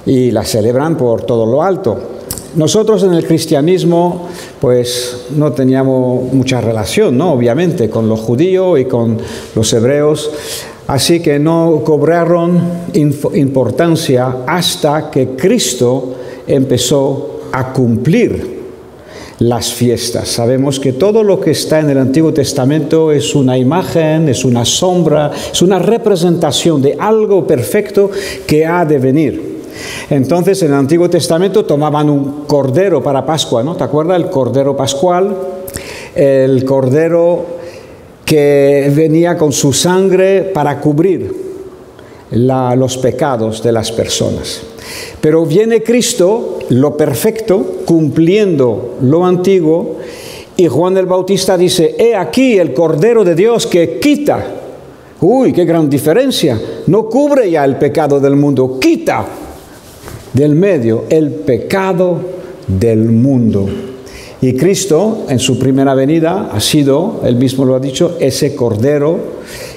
y la celebran por todo lo alto. Nosotros en el cristianismo pues no teníamos mucha relación, ¿no? Obviamente, con los judíos y con los hebreos, así que no cobraron importancia hasta que Cristo empezó a cumplir las fiestas. Sabemos que todo lo que está en el Antiguo Testamento es una imagen, es una sombra, es una representación de algo perfecto que ha de venir. Entonces, en el Antiguo Testamento tomaban un cordero para Pascua, ¿no? ¿Te acuerdas? El cordero pascual, el cordero que venía con su sangre para cubrir los pecados de las personas. Pero viene Cristo, lo perfecto, cumpliendo lo antiguo, y Juan el Bautista dice: he aquí el Cordero de Dios que quita. Uy, qué gran diferencia. No cubre ya el pecado del mundo, quita del medio el pecado del mundo. Y Cristo, en su primera venida, ha sido, él mismo lo ha dicho, ese Cordero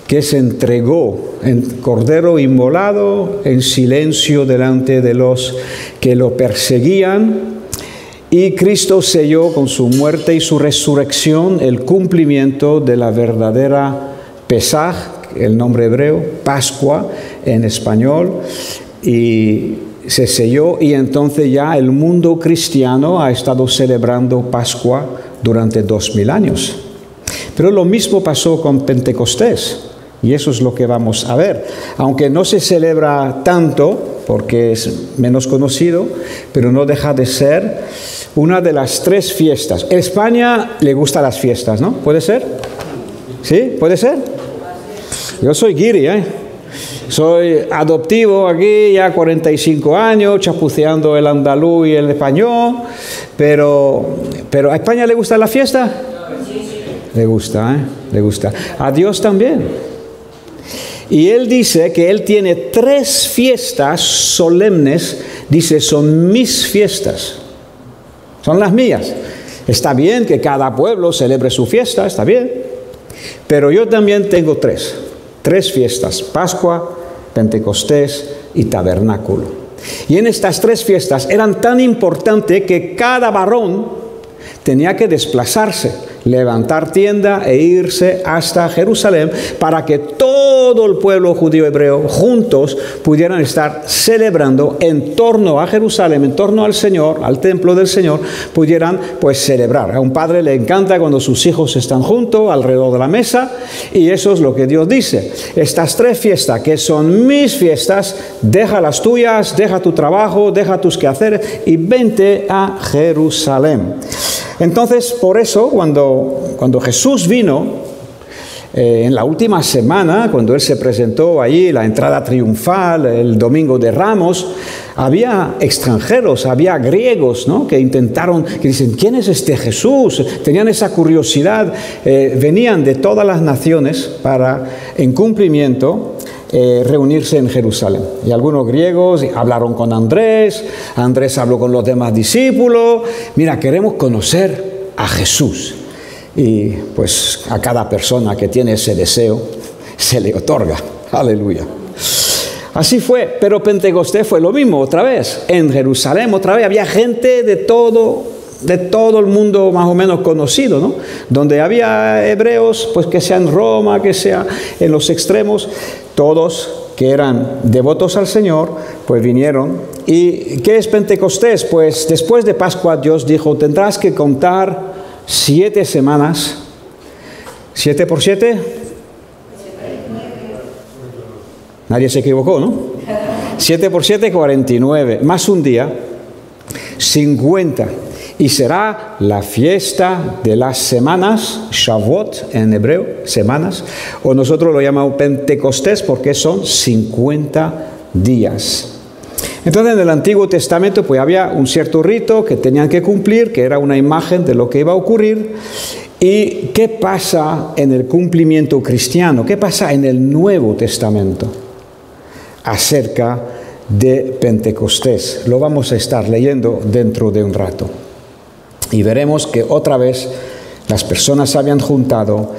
que se entregó, Cordero inmolado en silencio delante de los que lo perseguían. Y Cristo selló con su muerte y su resurrección el cumplimiento de la verdadera Pesaj, el nombre hebreo, Pascua en español, y se selló, y entonces ya el mundo cristiano ha estado celebrando Pascua durante 2000 años. Pero lo mismo pasó con Pentecostés, y eso es lo que vamos a ver. Aunque no se celebra tanto, porque es menos conocido, pero no deja de ser una de las 3 fiestas. En España le gustan las fiestas, ¿no? ¿Puede ser? ¿Sí? ¿Puede ser? Yo soy guiri, soy adoptivo aquí, ya 45 años, chapuceando el andaluz y el español, pero ¿a España le gusta la fiesta? Le gusta, le gusta. A Dios también. Y él dice que él tiene 3 fiestas solemnes, dice, son mis fiestas, son las mías. Está bien que cada pueblo celebre su fiesta, está bien, pero yo también tengo 3 fiestas: Pascua, Pentecostés y Tabernáculo. Y en estas 3 fiestas eran tan importantes que cada varón tenía que desplazarse, levantar tienda e irse hasta Jerusalén para que todo el pueblo judío hebreo juntos pudieran estar celebrando en torno a Jerusalén, en torno al Señor, al templo del Señor, pudieran pues celebrar. A un padre le encanta cuando sus hijos están juntos alrededor de la mesa, y eso es lo que Dios dice: estas 3 fiestas que son mis fiestas, deja las tuyas, deja tu trabajo, deja tus quehaceres y vente a Jerusalén. Entonces, por eso, cuando Jesús vino, en la última semana, cuando Él se presentó allí, la entrada triunfal, el Domingo de Ramos, había extranjeros, había griegos, ¿no?, que dicen: ¿quién es este Jesús? Tenían esa curiosidad, venían de todas las naciones para, en cumplimiento, reunirse en Jerusalén. Y algunos griegos hablaron con Andrés habló con los demás discípulos: mira, queremos conocer a Jesús. Y pues a cada persona que tiene ese deseo se le otorga. Aleluya. Así fue, pero Pentecostés fue lo mismo otra vez. En Jerusalén otra vez había gente de todo el mundo más o menos conocido, ¿no? Donde había hebreos, pues que sea en Roma, que sea en los extremos, todos que eran devotos al Señor, pues vinieron. ¿Y qué es Pentecostés? Pues después de Pascua Dios dijo: tendrás que contar 7 semanas. ¿7 por 7? Nadie se equivocó, ¿no? 7 por 7, 49. Más un día, 50. Y será la fiesta de las semanas, Shavuot en hebreo, semanas, o nosotros lo llamamos Pentecostés porque son 50 días. Entonces, en el Antiguo Testamento pues había un cierto rito que tenían que cumplir, que era una imagen de lo que iba a ocurrir. ¿Y qué pasa en el cumplimiento cristiano? ¿Qué pasa en el Nuevo Testamento acerca de Pentecostés? Lo vamos a estar leyendo dentro de un rato. Y veremos que otra vez las personas se habían juntado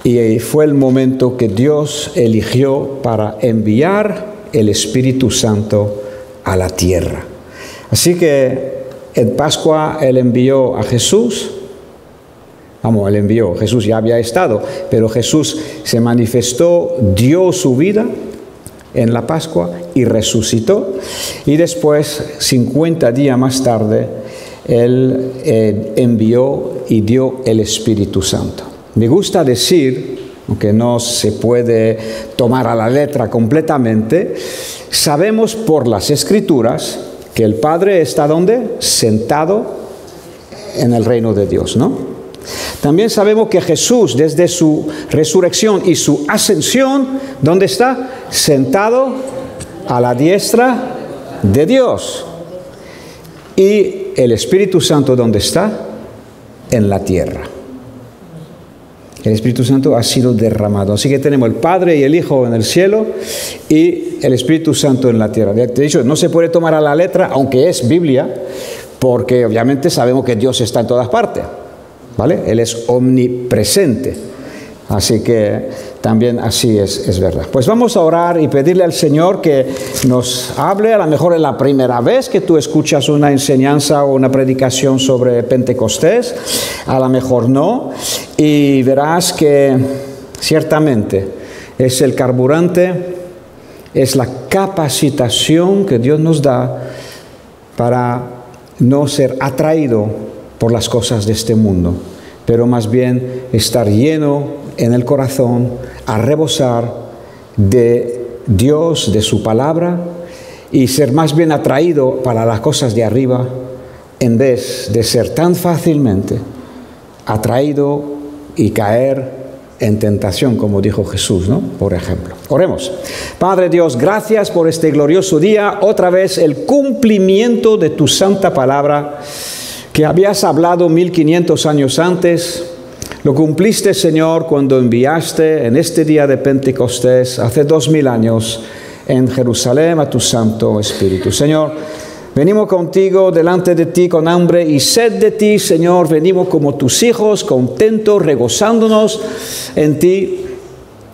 y fue el momento que Dios eligió para enviar el Espíritu Santo a la tierra. Así que en Pascua Él envió a Jesús. Él envió, Jesús ya había estado, pero Jesús se manifestó, dio su vida en la Pascua y resucitó. Y después, 50 días más tarde, Él envió y dio el Espíritu Santo. Me gusta decir, aunque no se puede tomar a la letra completamente, sabemos por las Escrituras que el Padre está ¿dónde? Sentado en el reino de Dios, ¿no? También sabemos que Jesús, desde su resurrección y su ascensión, ¿dónde está? Sentado a la diestra de Dios. Y el Espíritu Santo, ¿dónde está? En la tierra. El Espíritu Santo ha sido derramado. Así que tenemos el Padre y el Hijo en el cielo y el Espíritu Santo en la tierra. De hecho, no se puede tomar a la letra, aunque es Biblia, porque obviamente sabemos que Dios está en todas partes. ¿Vale? Él es omnipresente. Así que también así es verdad. Pues vamos a orar y pedirle al Señor que nos hable. A lo mejor es la primera vez que tú escuchas una enseñanza o una predicación sobre Pentecostés. A lo mejor no. Y verás que ciertamente es el carburante, es la capacitación que Dios nos da para no ser atraído por las cosas de este mundo, pero más bien estar lleno en el corazón, a rebosar de Dios, de su palabra, y ser más bien atraído para las cosas de arriba, en vez de ser tan fácilmente atraído y caer en tentación, como dijo Jesús, ¿no? Por ejemplo. Oremos. Padre Dios, gracias por este glorioso día, otra vez el cumplimiento de tu santa palabra, que habías hablado 1500 años antes. Lo cumpliste, Señor, cuando enviaste en este día de Pentecostés, hace 2000 años, en Jerusalén a tu Santo Espíritu. Señor, venimos contigo, delante de ti, con hambre y sed de ti, Señor. Venimos como tus hijos, contentos, regozándonos en ti.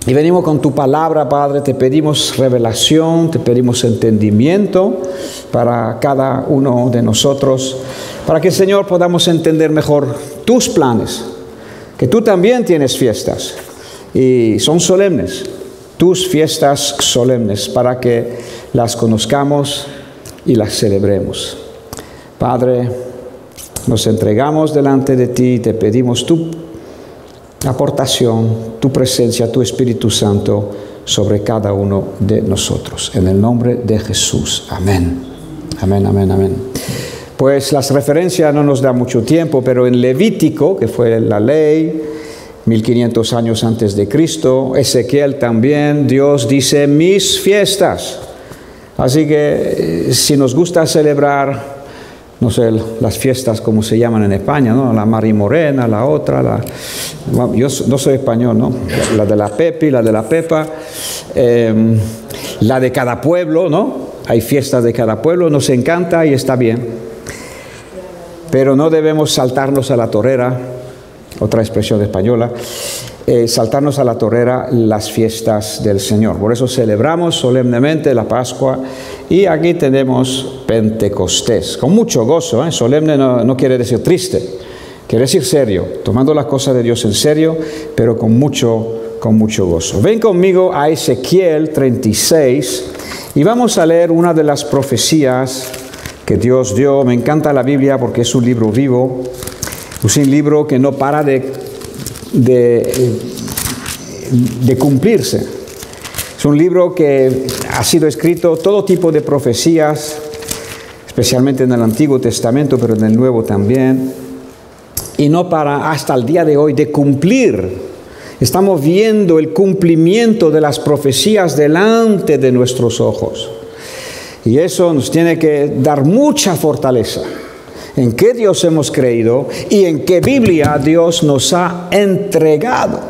Y venimos con tu palabra, Padre. Te pedimos revelación, te pedimos entendimiento para cada uno de nosotros, para que, Señor, podamos entender mejor tus planes, que tú también tienes fiestas y son solemnes, tus fiestas solemnes, para que las conozcamos y las celebremos. Padre, nos entregamos delante de ti y te pedimos tu aportación, tu presencia, tu Espíritu Santo sobre cada uno de nosotros. En el nombre de Jesús. Amén. Amén, amén, amén. Pues las referencias no nos da mucho tiempo, pero en Levítico, que fue la ley, 1500 años antes de Cristo, Ezequiel también, Dios dice, mis fiestas. Así que si nos gusta celebrar, no sé, las fiestas como se llaman en España, ¿no? La Mari Morena, la otra, yo no soy español, ¿no? La de la Pepi, la de la Pepa, la de cada pueblo, ¿no? Hay fiestas de cada pueblo, nos encanta y está bien. Pero no debemos saltarnos a la torera, otra expresión española, saltarnos a la torera las fiestas del Señor. Por eso celebramos solemnemente la Pascua y aquí tenemos Pentecostés, con mucho gozo, ¿eh? Solemne no quiere decir triste, quiere decir serio, tomando las cosas de Dios en serio, pero con mucho gozo. Ven conmigo a Ezequiel 36 y vamos a leer una de las profecías que Dios dio. Me encanta la Biblia porque es un libro vivo, es un libro que no para de cumplirse. Es un libro que ha sido escrito todo tipo de profecías, especialmente en el Antiguo Testamento, pero en el Nuevo también, y no para hasta el día de hoy de cumplir. Estamos viendo el cumplimiento de las profecías delante de nuestros ojos. Y eso nos tiene que dar mucha fortaleza en qué Dios hemos creído y en qué Biblia Dios nos ha entregado.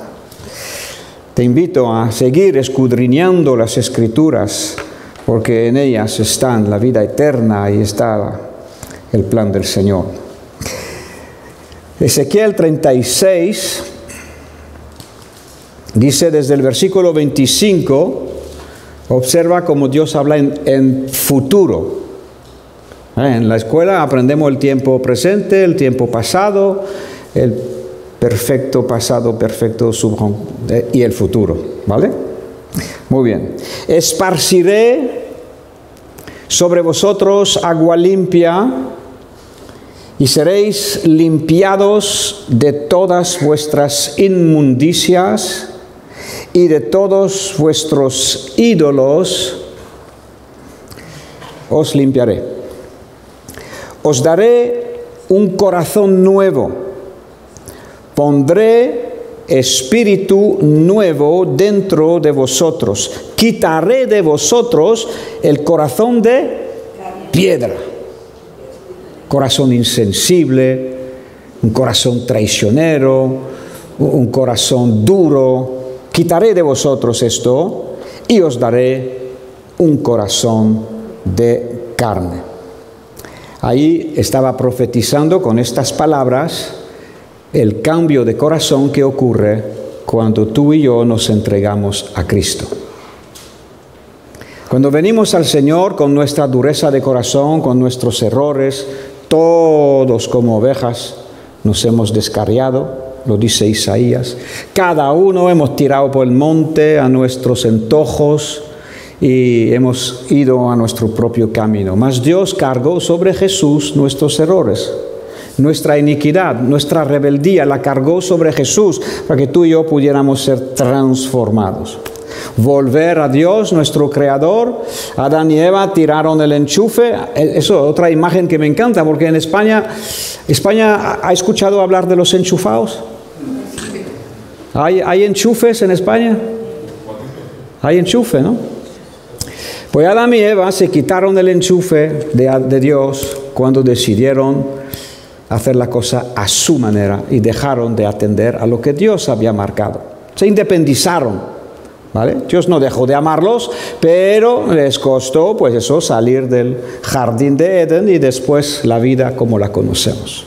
Te invito a seguir escudriñando las Escrituras, porque en ellas está la vida eterna y está el plan del Señor. Ezequiel 36 dice desde el versículo 25, observa cómo Dios habla en futuro. En la escuela aprendemos el tiempo presente, el tiempo pasado, el perfecto pasado, perfecto y el futuro, ¿vale? Muy bien. Esparciré sobre vosotros agua limpia y seréis limpiados de todas vuestras inmundicias y de todos vuestros ídolos os limpiaré. Os daré un corazón nuevo, pondré espíritu nuevo dentro de vosotros, quitaré de vosotros el corazón de piedra, corazón insensible, un corazón traicionero, un corazón duro. Quitaré de vosotros esto y os daré un corazón de carne. Ahí estaba profetizando con estas palabras el cambio de corazón que ocurre cuando tú y yo nos entregamos a Cristo. Cuando venimos al Señor con nuestra dureza de corazón, con nuestros errores, todos como ovejas nos hemos descarriado, lo dice Isaías. Cada uno hemos tirado por el monte a nuestros antojos y hemos ido a nuestro propio camino. Mas Dios cargó sobre Jesús nuestros errores, nuestra iniquidad, nuestra rebeldía, la cargó sobre Jesús para que tú y yo pudiéramos ser transformados. Volver a Dios, nuestro Creador. Adán y Eva tiraron el enchufe. Eso es otra imagen que me encanta, porque en España ¿ha escuchado hablar de los enchufados? ¿Hay enchufes en España? Hay enchufe, ¿no? Pues Adán y Eva se quitaron el enchufe de Dios cuando decidieron hacer la cosa a su manera y dejaron de atender a lo que Dios había marcado. Se independizaron, ¿vale? Dios no dejó de amarlos, pero les costó, pues eso, salir del jardín de Edén y después la vida como la conocemos.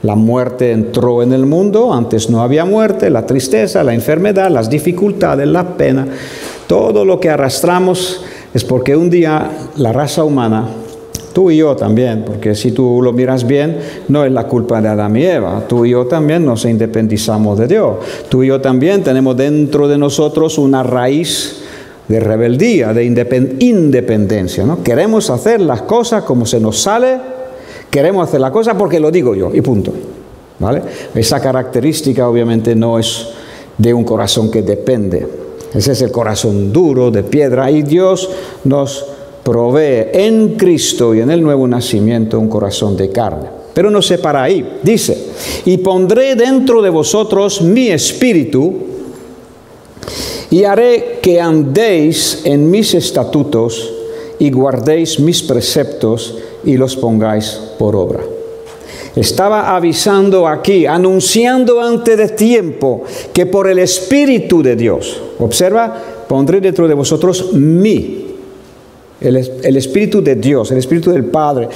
La muerte entró en el mundo, antes no había muerte, la tristeza, la enfermedad, las dificultades, la pena, todo lo que arrastramos es porque un día la raza humana, tú y yo también, porque si tú lo miras bien, no es la culpa de Adán y Eva. Tú y yo también nos independizamos de Dios. Tú y yo también tenemos dentro de nosotros una raíz de rebeldía, de independencia, ¿no? Queremos hacer las cosas como se nos sale, queremos hacer las cosas porque lo digo yo, y punto, ¿vale? Esa característica obviamente no es de un corazón que depende. Ese es el corazón duro, de piedra, y Dios nos provee en Cristo y en el nuevo nacimiento un corazón de carne. Pero no se para ahí. Dice, y pondré dentro de vosotros mi espíritu y haré que andéis en mis estatutos y guardéis mis preceptos y los pongáis por obra. Estaba avisando aquí, anunciando antes de tiempo, que por el Espíritu de Dios, observa, pondré dentro de vosotros el Espíritu de Dios, el Espíritu del Padre,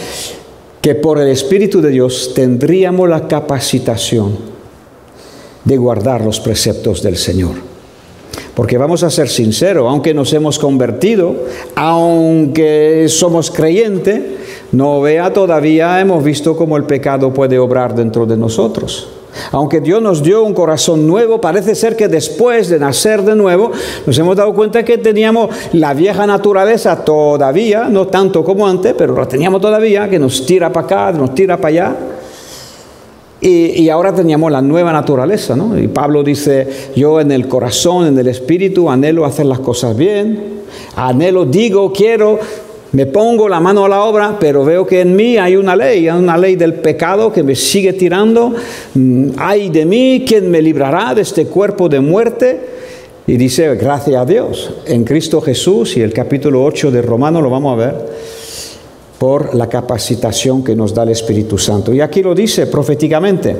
que por el Espíritu de Dios tendríamos la capacitación de guardar los preceptos del Señor. Porque vamos a ser sinceros, aunque nos hemos convertido, aunque somos creyentes, no vea todavía hemos visto cómo el pecado puede obrar dentro de nosotros. Aunque Dios nos dio un corazón nuevo, parece ser que después de nacer de nuevo, nos hemos dado cuenta que teníamos la vieja naturaleza todavía, no tanto como antes, pero la teníamos todavía, que nos tira para acá, nos tira para allá. Y ahora teníamos la nueva naturaleza, ¿no? Y Pablo dice, yo en el corazón, en el espíritu, anhelo hacer las cosas bien, anhelo, digo, quiero, me pongo la mano a la obra, pero veo que en mí hay una ley del pecado que me sigue tirando. Ay de mí, ¿quién me librará de este cuerpo de muerte? Y dice, gracias a Dios, en Cristo Jesús, y el capítulo 8 de Romanos lo vamos a ver, por la capacitación que nos da el Espíritu Santo. Y aquí lo dice proféticamente,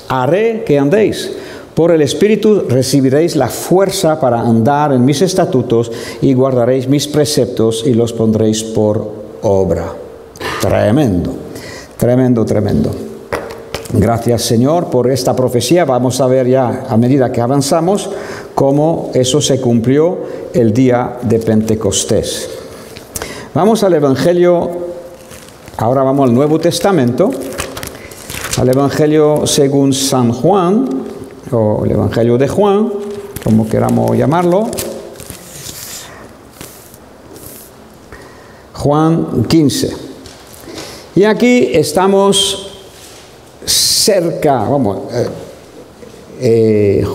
haré que andéis. Por el Espíritu recibiréis la fuerza para andar en mis estatutos y guardaréis mis preceptos y los pondréis por obra. Tremendo, tremendo, tremendo. Gracias, Señor, por esta profecía. Vamos a ver ya, a medida que avanzamos, cómo eso se cumplió el día de Pentecostés. Vamos al Evangelio Ahora vamos al Nuevo Testamento, al Evangelio según San Juan, o el Evangelio de Juan, como queramos llamarlo. Juan 15. Y aquí estamos cerca,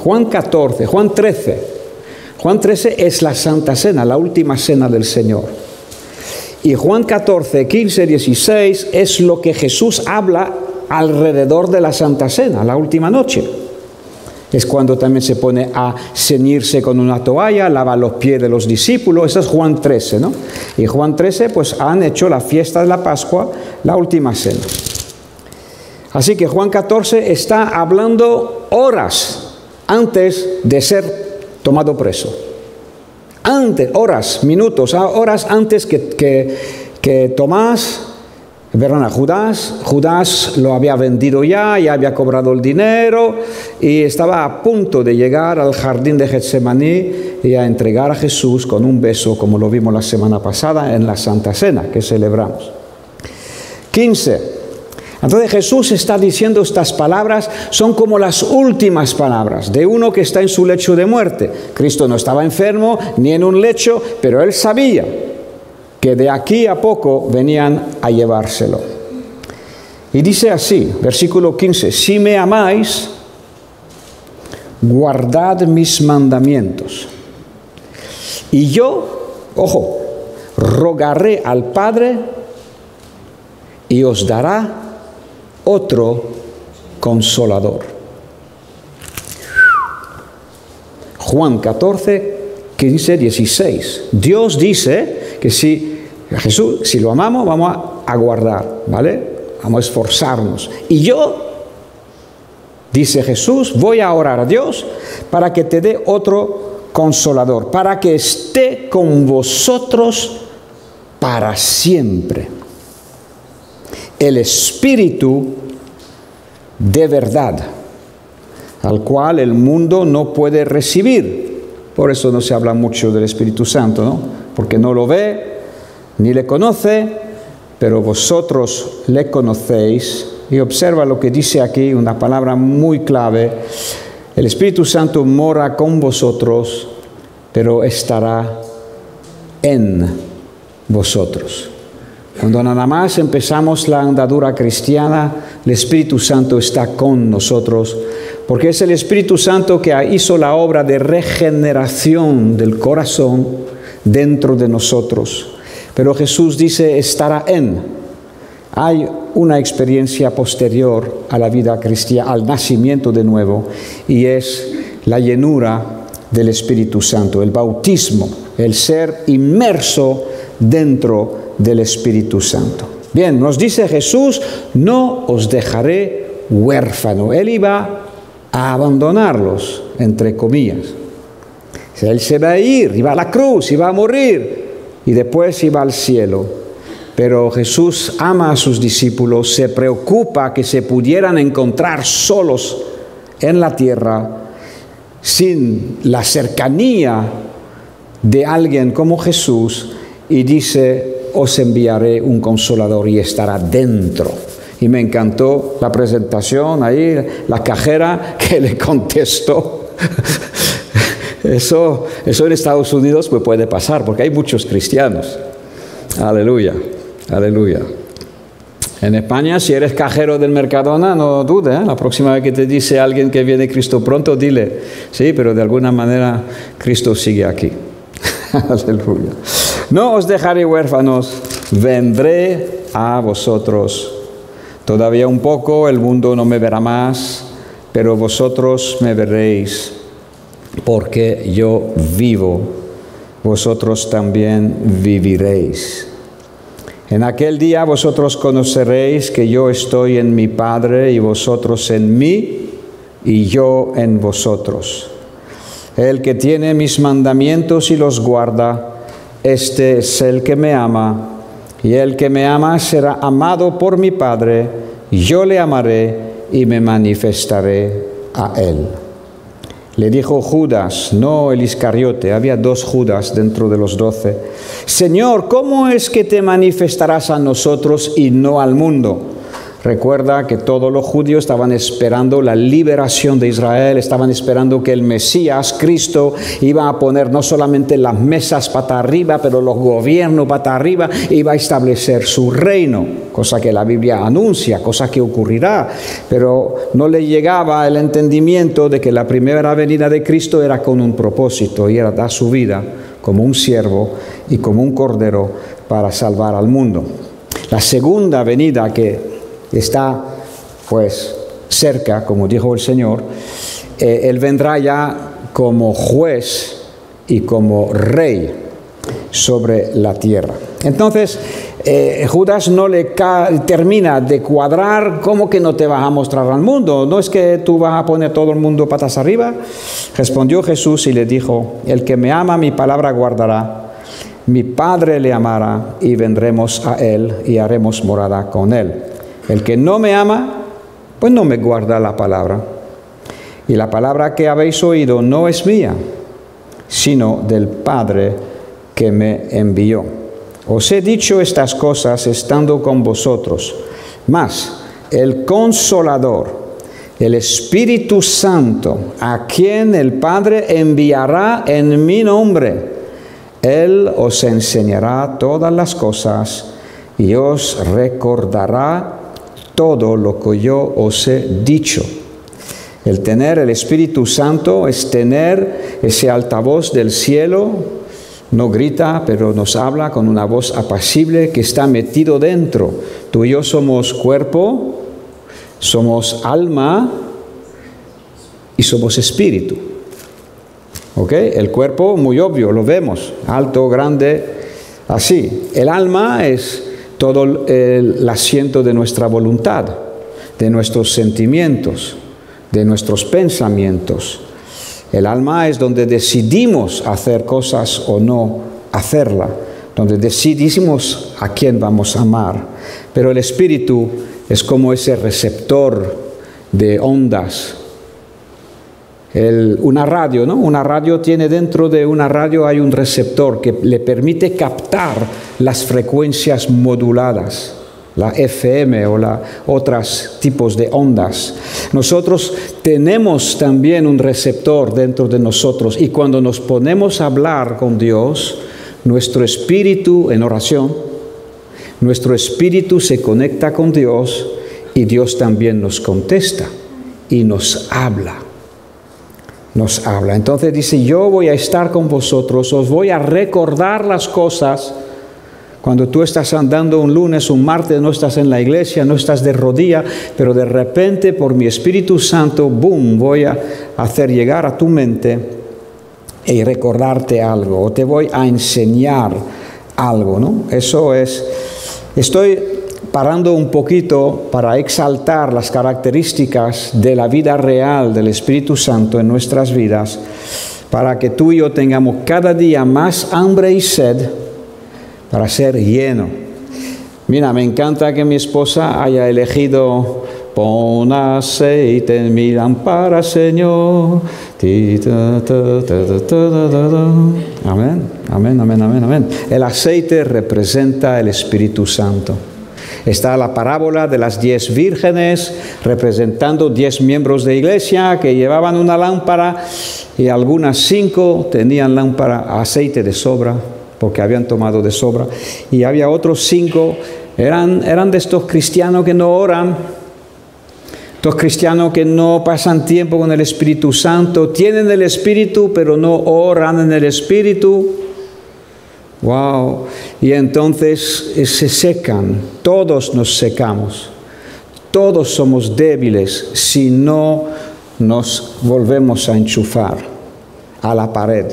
Juan 14, Juan 13. Juan 13 es la Santa Cena, la última cena del Señor. Y Juan 14, 15, 16 es lo que Jesús habla alrededor de la Santa Cena, la última noche. Es cuando también se pone a ceñirse con una toalla, lava los pies de los discípulos. Eso es Juan 13, ¿no? Y Juan 13, pues han hecho la fiesta de la Pascua, la última cena. Así que Juan 14 está hablando horas antes de ser tomado preso. Antes, horas, minutos, horas antes que Tomás, verán, Judas lo había vendido ya había cobrado el dinero y estaba a punto de llegar al jardín de Getsemaní y a entregar a Jesús con un beso, como lo vimos la semana pasada en la Santa Cena que celebramos. 15. Entonces Jesús está diciendo estas palabras, son como las últimas palabras de uno que está en su lecho de muerte. Cristo no estaba enfermo ni en un lecho, pero él sabía que de aquí a poco venían a llevárselo. Y dice así, versículo 15, si me amáis, guardad mis mandamientos. Y yo, ojo, rogaré al Padre y os dará otro consolador. Juan 14, 15, 16. Dios dice que si Jesús, si lo amamos, vamos a guardar, ¿vale? Vamos a esforzarnos. Y yo, dice Jesús, voy a orar a Dios para que te dé otro consolador, para que esté con vosotros para siempre. El Espíritu de verdad, al cual el mundo no puede recibir. Por eso no se habla mucho del Espíritu Santo, ¿no? Porque no lo ve, ni le conoce, pero vosotros le conocéis. Y observa lo que dice aquí, una palabra muy clave. El Espíritu Santo mora con vosotros, pero estará en vosotros. Cuando nada más empezamos la andadura cristiana, el Espíritu Santo está con nosotros, porque es el Espíritu Santo que hizo la obra de regeneración del corazón dentro de nosotros. Pero Jesús dice, estará en. Hay una experiencia posterior a la vida cristiana, al nacimiento de nuevo, y es la llenura del Espíritu Santo, el bautismo, el ser inmerso dentro del Espíritu Santo. Bien, nos dice Jesús, no os dejaré huérfano. Él iba a abandonarlos, entre comillas. Él se va a ir, iba a la cruz, iba a morir y después iba al cielo. Pero Jesús ama a sus discípulos, se preocupa que se pudieran encontrar solos en la tierra sin la cercanía de alguien como Jesús, y dice, os enviaré un consolador y estará dentro. Y me encantó la presentación ahí, la cajera que le contestó. Eso en Estados Unidos pues puede pasar, porque hay muchos cristianos. Aleluya, aleluya. En España, si eres cajero del Mercadona, no dudes, ¿eh? La próxima vez que te dice alguien que viene Cristo pronto, dile, sí, pero de alguna manera Cristo sigue aquí. Aleluya. No os dejaré huérfanos, vendré a vosotros. Todavía un poco, el mundo no me verá más, pero vosotros me veréis, porque yo vivo, vosotros también viviréis. En aquel día vosotros conoceréis que yo estoy en mi Padre y vosotros en mí y yo en vosotros. El que tiene mis mandamientos y los guarda, este es el que me ama, y el que me ama será amado por mi Padre, y yo le amaré y me manifestaré a él. Le dijo Judas, no el Iscariote, había 2 Judas dentro de los 12. Señor, ¿cómo es que te manifestarás a nosotros y no al mundo? Recuerda que todos los judíos estaban esperando la liberación de Israel, estaban esperando que el Mesías, Cristo, iba a poner no solamente las mesas pata arriba, pero los gobiernos pata arriba, iba a establecer su reino, cosa que la Biblia anuncia, cosa que ocurrirá, pero no le llegaba el entendimiento de que la primera venida de Cristo era con un propósito, y era dar su vida como un siervo y como un cordero para salvar al mundo. La segunda venida que está pues cerca, como dijo el Señor, Él vendrá ya como juez y como rey sobre la tierra. Entonces, Judas no le termina de cuadrar. ¿Cómo que no te vas a mostrar al mundo? ¿No es que tú vas a poner todo el mundo patas arriba? Respondió Jesús y le dijo, el que me ama mi palabra guardará, mi Padre le amará y vendremos a Él y haremos morada con Él. El que no me ama, pues no me guarda la palabra. Y la palabra que habéis oído no es mía, sino del Padre que me envió. Os he dicho estas cosas estando con vosotros, mas el Consolador, el Espíritu Santo, a quien el Padre enviará en mi nombre, Él os enseñará todas las cosas y os recordará todo lo que yo os he dicho. El tener el Espíritu Santo es tener ese altavoz del cielo, no grita, pero nos habla con una voz apacible que está metido dentro. Tú y yo somos cuerpo, somos alma y somos espíritu. ¿Ok? El cuerpo, muy obvio, lo vemos, alto, grande, así. El alma es todo el asiento de nuestra voluntad, de nuestros sentimientos, de nuestros pensamientos. El alma es donde decidimos hacer cosas o no hacerla, donde decidimos a quién vamos a amar. Pero el espíritu es como ese receptor de ondas. Una radio, ¿no? Una radio tiene dentro de una radio hay un receptor que le permite captar las frecuencias moduladas, la FM o otros tipos de ondas. Nosotros tenemos también un receptor dentro de nosotros y cuando nos ponemos a hablar con Dios, nuestro espíritu en oración, nuestro espíritu se conecta con Dios y Dios también nos contesta y nos habla. Nos habla. Entonces dice, yo voy a estar con vosotros, os voy a recordar las cosas. Cuando tú estás andando un lunes, un martes, no estás en la iglesia, no estás de rodilla, pero de repente por mi Espíritu Santo, boom, voy a hacer llegar a tu mente y recordarte algo, o te voy a enseñar algo, ¿no? Eso es, estoy parando un poquito para exaltar las características de la vida real del Espíritu Santo en nuestras vidas, para que tú y yo tengamos cada día más hambre y sed para ser lleno. Mira, me encanta que mi esposa haya elegido pon aceite en mi lámpara, Señor. Amén, amén, amén, amén, amén. El aceite representa el Espíritu Santo. Está la parábola de las 10 vírgenes, representando 10 miembros de iglesia que llevaban una lámpara y algunas 5 tenían lámpara, aceite de sobra, porque habían tomado de sobra. Y había otros 5, eran de estos cristianos que no oran, estos cristianos que no pasan tiempo con el Espíritu Santo, tienen el Espíritu, pero no oran en el Espíritu. Wow, y entonces se secan, todos nos secamos, todos somos débiles si no nos volvemos a enchufar a la pared.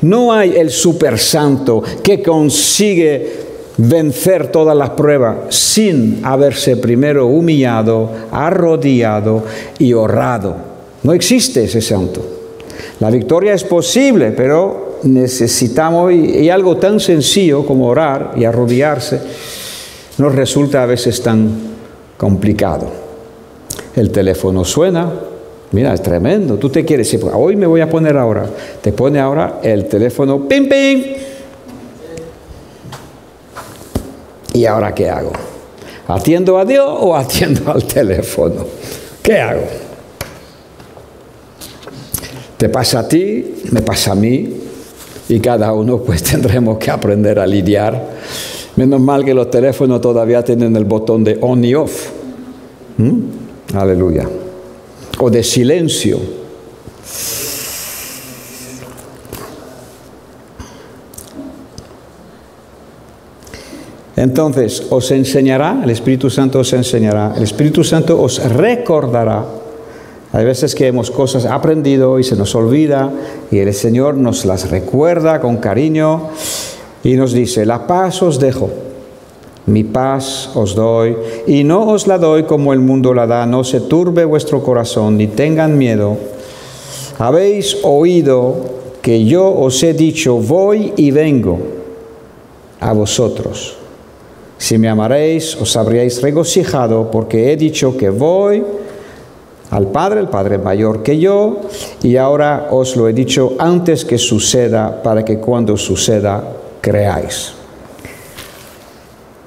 No hay el super santo que consigue vencer todas las pruebas sin haberse primero humillado, arrodillado y orado. No existe ese santo. La victoria es posible, pero necesitamos, y algo tan sencillo como orar y arrodillarse, nos resulta a veces tan complicado. El teléfono suena, Mira, es tremendo. Tú te quieres decir, hoy me voy a poner ahora. Te pone ahora el teléfono, pim, pim. ¿Y ahora qué hago? ¿Atiendo a Dios o atiendo al teléfono? ¿Qué hago? Te pasa a ti, me pasa a mí, y cada uno pues tendremos que aprender a lidiar. Menos mal que los teléfonos todavía tienen el botón de on y off. Aleluya. O de silencio. Entonces, os enseñará, el Espíritu Santo os enseñará, el Espíritu Santo os recordará. Hay veces que hemos cosas aprendido y se nos olvida, y el Señor nos las recuerda con cariño y nos dice, la paz os dejo, mi paz os doy, y no os la doy como el mundo la da, no se turbe vuestro corazón, ni tengan miedo. Habéis oído que yo os he dicho, voy y vengo a vosotros. Si me amaréis, os habríais regocijado, porque he dicho que voy al Padre, el Padre mayor que yo, y ahora os lo he dicho antes que suceda, para que cuando suceda, creáis.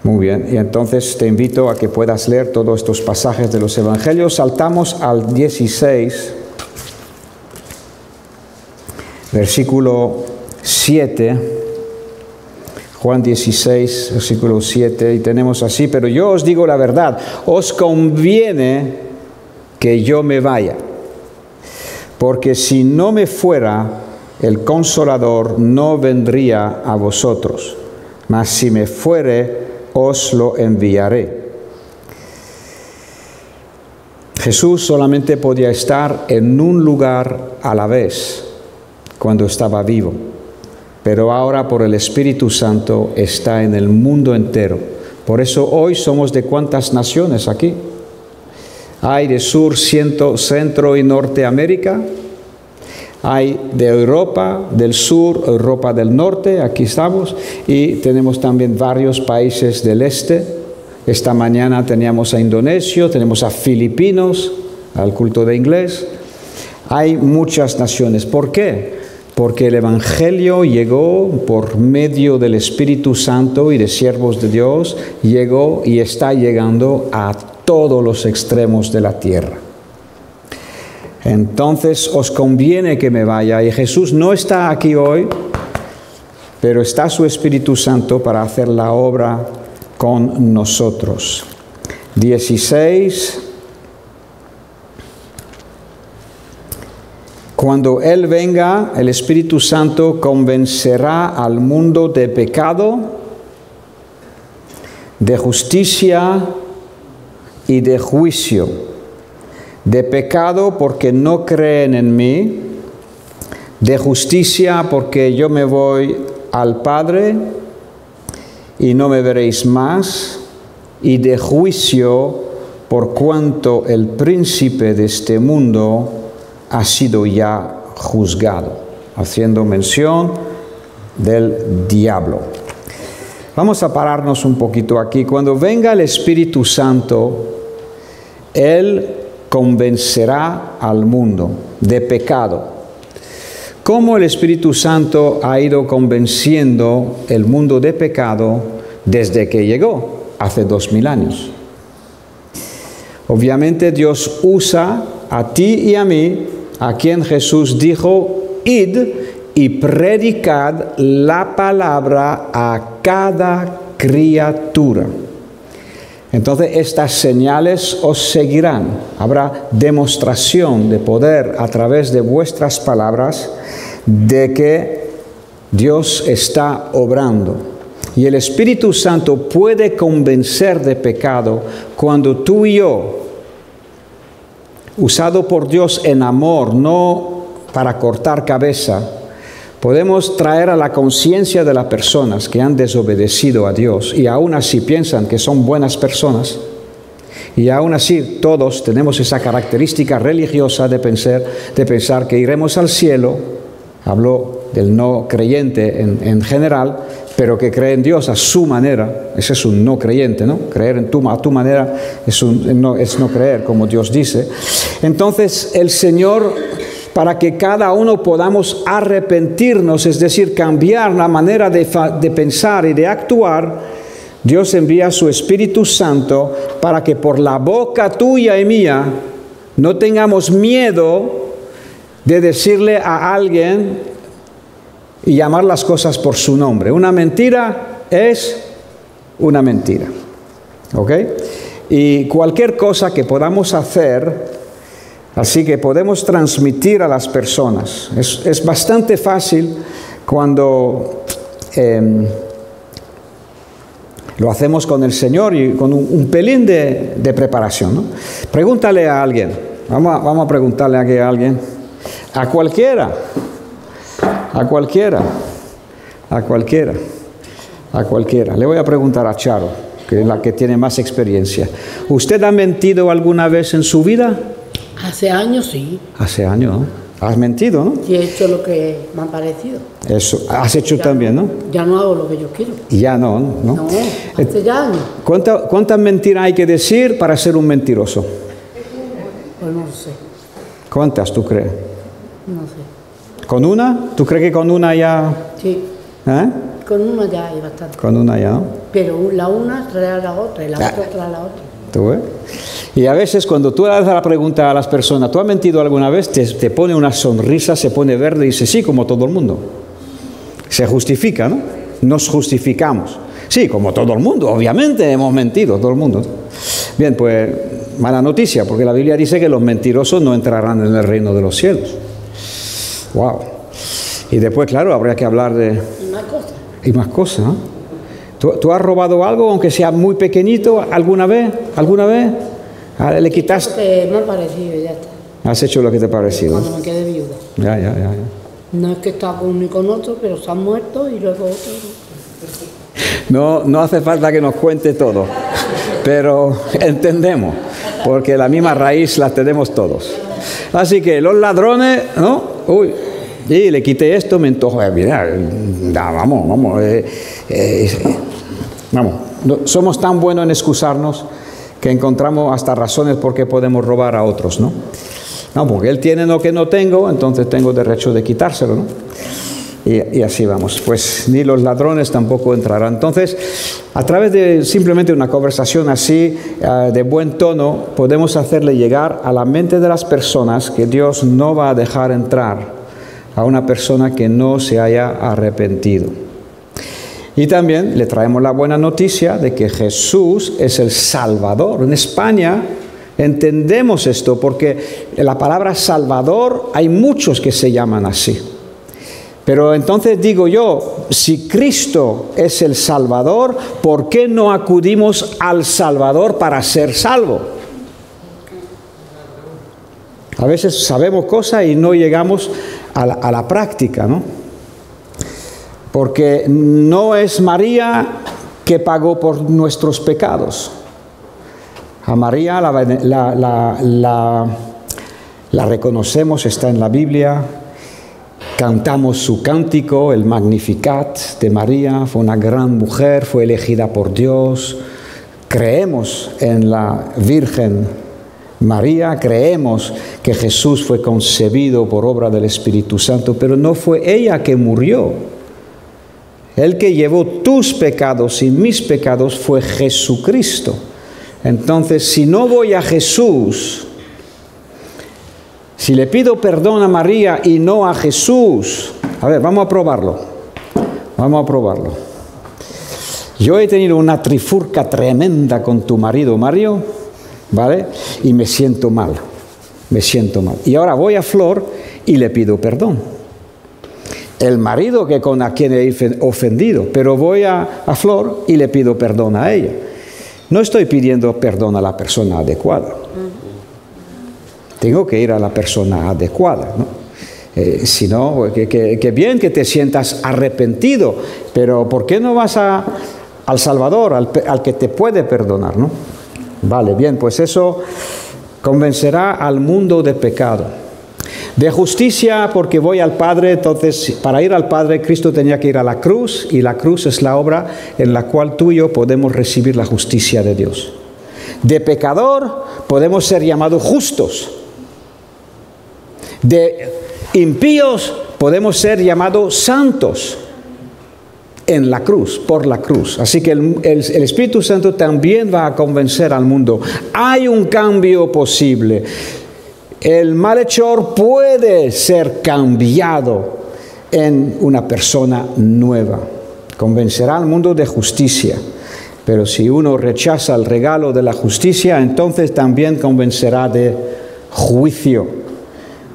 Muy bien, y entonces te invito a que puedas leer todos estos pasajes de los Evangelios. Saltamos al 16, versículo 7. Juan 16, versículo 7, y tenemos así, pero yo os digo la verdad, os conviene que yo me vaya, porque si no me fuera, el Consolador no vendría a vosotros, mas si me fuere, os lo enviaré. Jesús solamente podía estar en un lugar a la vez cuando estaba vivo. Pero ahora por el Espíritu Santo está en el mundo entero. Por eso hoy somos de ¿cuántas naciones aquí? Hay de Sur, Centro y Norteamérica. Hay de Europa del Sur, Europa del Norte, aquí estamos. Y tenemos también varios países del Este. Esta mañana teníamos a Indonesia, tenemos a Filipinos, al culto de inglés. Hay muchas naciones. ¿Por qué? Porque el Evangelio llegó por medio del Espíritu Santo y de siervos de Dios, llegó y está llegando a todos los extremos de la tierra. Entonces os conviene que me vaya, y Jesús no está aquí hoy, pero está su Espíritu Santo para hacer la obra con nosotros. 16. Cuando Él venga, el Espíritu Santo convencerá al mundo de pecado, de justicia y de juicio. De pecado porque no creen en mí, de justicia porque yo me voy al Padre y no me veréis más, y de juicio por cuanto el príncipe de este mundo ha sido ya juzgado, haciendo mención del diablo. Vamos a pararnos un poquito aquí. Cuando venga el Espíritu Santo, Él convencerá al mundo de pecado. ¿Cómo el Espíritu Santo ha ido convenciendo el mundo de pecado desde que llegó, hace 2000 años? Obviamente Dios usa a ti y a mí, a quien Jesús dijo, id y predicad la palabra a cada criatura. Entonces estas señales os seguirán. Habrá demostración de poder a través de vuestras palabras de que Dios está obrando. Y el Espíritu Santo puede convencer de pecado cuando tú y yo, usado por Dios en amor, no para cortar cabeza, podemos traer a la conciencia de las personas que han desobedecido a Dios y aún así piensan que son buenas personas, y aún así todos tenemos esa característica religiosa de pensar que iremos al cielo. Hablo del no creyente en general, pero que cree en Dios a su manera. Ese es un no creyente, ¿no? Creer a tu manera es no creer, como Dios dice. Entonces, el Señor, para que cada uno podamos arrepentirnos, es decir, cambiar la manera de pensar y de actuar, Dios envía a su Espíritu Santo para que por la boca tuya y mía no tengamos miedo de decirle a alguien y llamar las cosas por su nombre. Una mentira es una mentira. ¿Ok? Y cualquier cosa que podamos hacer, así que podemos transmitir a las personas. Es bastante fácil cuando lo hacemos con el Señor y con un pelín de preparación, ¿no? Pregúntale a alguien. Vamos a preguntarle aquí a alguien. A cualquiera. Le voy a preguntar a Charo, que es la que tiene más experiencia. ¿Usted ha mentido alguna vez en su vida? Hace años sí. Hace años, ¿no? ¿Has mentido, no? Y he hecho lo que me ha parecido. Eso, has hecho ya también, ¿no? Ya no hago lo que yo quiero. Ya no. No, hace ya años. ¿Cuántas mentiras hay que decir para ser un mentiroso? Pues no sé. ¿Cuántas tú crees? No sé. ¿Con una? ¿Tú crees que con una ya...? Sí. ¿Eh? Con una ya hay bastante. Con una ya, ¿no? Pero la una trae a la otra y la otra trae a la otra. ¿Tú ves? Y a veces cuando tú le das la pregunta a las personas, ¿tú has mentido alguna vez? Te pone una sonrisa, se pone verde y dice, sí, como todo el mundo. Se justifica, ¿no? Nos justificamos. Sí, como todo el mundo, obviamente hemos mentido, todo el mundo. Bien, pues mala noticia, porque la Biblia dice que los mentirosos no entrarán en el reino de los cielos. Wow. Y después, claro, habría que hablar de... Y más cosas, ¿no? ¿Tú has robado algo, aunque sea muy pequeñito, alguna vez? ¿Alguna vez? ¿Le quitaste? Me ha parecido, ya está. ¿Has hecho lo que te ha parecido? Cuando me quedé viuda. Ya. No es que estaba con uno y con otro, pero se han muerto y luego otro. No hace falta que nos cuente todo, pero entendemos, porque la misma raíz la tenemos todos. Así que los ladrones, ¿no? Uy, y le quité esto, me antojo. Mira, vamos. Somos tan buenos en excusarnos que encontramos hasta razones por qué podemos robar a otros, ¿no? No, porque él tiene lo que no tengo, entonces tengo derecho de quitárselo, ¿no? Y así vamos. Pues ni los ladrones tampoco entrarán. Entonces, a través de simplemente una conversación así, de buen tono, podemos hacerle llegar a la mente de las personas que Dios no va a dejar entrar a una persona que no se haya arrepentido. Y también le traemos la buena noticia de que Jesús es el Salvador. En España entendemos esto porque la palabra Salvador hay muchos que se llaman así. Pero entonces digo yo, si Cristo es el Salvador, ¿por qué no acudimos al Salvador para ser salvo? A veces sabemos cosas y no llegamos a la práctica, ¿no? Porque no es María que pagó por nuestros pecados. A María la reconocemos, está en la Biblia. Cantamos su cántico, el Magnificat de María. Fue una gran mujer, fue elegida por Dios. Creemos en la Virgen María, creemos que Jesús fue concebido por obra del Espíritu Santo, pero no fue ella que murió. El que llevó tus pecados y mis pecados fue Jesucristo. Entonces, si no voy a Jesús, si le pido perdón a María y no a Jesús, a ver, vamos a probarlo. Yo he tenido una trifurca tremenda con tu marido, Mario, ¿vale? Y me siento mal. Y ahora voy a Flor y le pido perdón. El marido a quien he ofendido, pero voy a Flor y le pido perdón a ella. No estoy pidiendo perdón a la persona adecuada. Tengo que ir a la persona adecuada, ¿no? Si no, que bien que te sientas arrepentido, pero ¿por qué no vas al Salvador, al que te puede perdonar, ¿no? Vale, bien, pues eso convencerá al mundo de pecado. De justicia porque voy al Padre, entonces para ir al Padre Cristo tenía que ir a la cruz y la cruz es la obra en la cual tú y yo podemos recibir la justicia de Dios. De pecador podemos ser llamados justos. De impíos podemos ser llamados santos en la cruz, por la cruz. Así que el Espíritu Santo también va a convencer al mundo. Hay un cambio posible. El malhechor puede ser cambiado en una persona nueva. Convencerá al mundo de justicia. Pero si uno rechaza el regalo de la justicia, entonces también convencerá de juicio.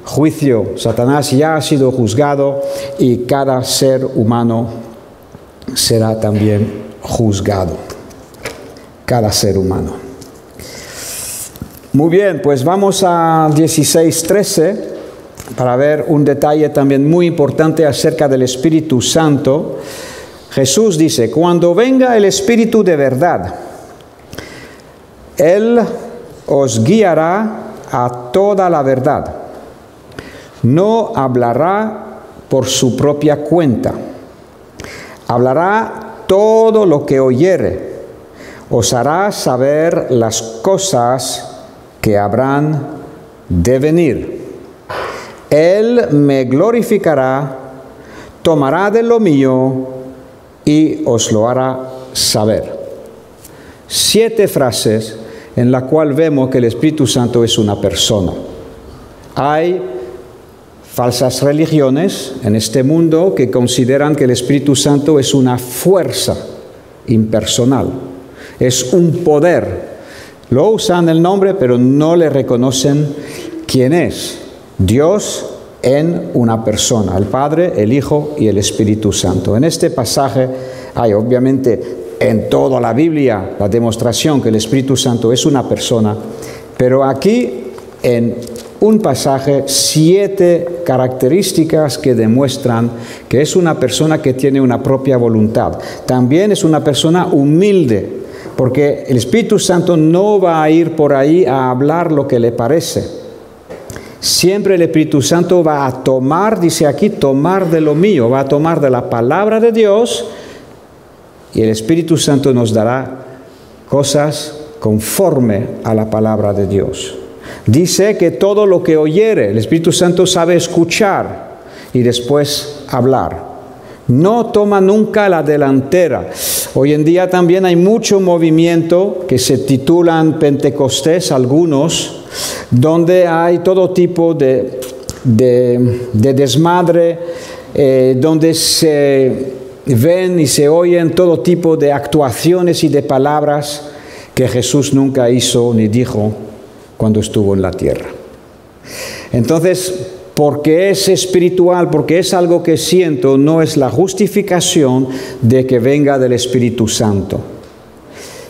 Juicio. Satanás ya ha sido juzgado y cada ser humano será también juzgado. Cada ser humano. Muy bien, pues vamos a 16:13 para ver un detalle también muy importante acerca del Espíritu Santo. Jesús dice, cuando venga el Espíritu de verdad, Él os guiará a toda la verdad. No hablará por su propia cuenta. Hablará todo lo que oyere. Os hará saber las cosas que habrán de venir. Él me glorificará, tomará de lo mío y os lo hará saber. 7 frases en la cual vemos que el Espíritu Santo es una persona. Hay falsas religiones en este mundo que consideran que el Espíritu Santo es una fuerza impersonal, es un poder. Lo usan el nombre, pero no le reconocen quién es. Dios en una persona, el Padre, el Hijo y el Espíritu Santo. En este pasaje hay obviamente en toda la Biblia la demostración que el Espíritu Santo es una persona, pero aquí en un pasaje 7 características que demuestran que es una persona que tiene una propia voluntad. También es una persona humilde, porque el Espíritu Santo no va a ir por ahí a hablar lo que le parece. Siempre el Espíritu Santo va a tomar, dice aquí, tomar de lo mío, va a tomar de la palabra de Dios y el Espíritu Santo nos dará cosas conforme a la palabra de Dios. Dice que todo lo que oyere, el Espíritu Santo sabe escuchar y después hablar. No toma nunca la delantera. Hoy en día también hay mucho movimiento que se titulan Pentecostés, algunos, donde hay todo tipo de desmadre, donde se ven y se oyen todo tipo de actuaciones y de palabras que Jesús nunca hizo ni dijo cuando estuvo en la tierra. Entonces, porque es espiritual, porque es algo que siento, no es la justificación de que venga del Espíritu Santo.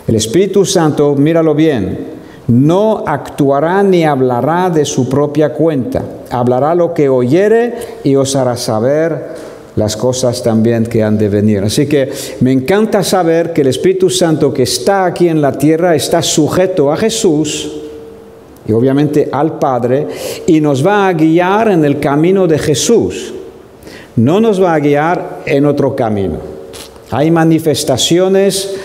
El Espíritu Santo, míralo bien, no actuará ni hablará de su propia cuenta. Hablará lo que oyere y os hará saber las cosas también que han de venir. Así que me encanta saber que el Espíritu Santo que está aquí en la tierra está sujeto a Jesús y obviamente al Padre, y nos va a guiar en el camino de Jesús. No nos va a guiar en otro camino. Hay manifestaciones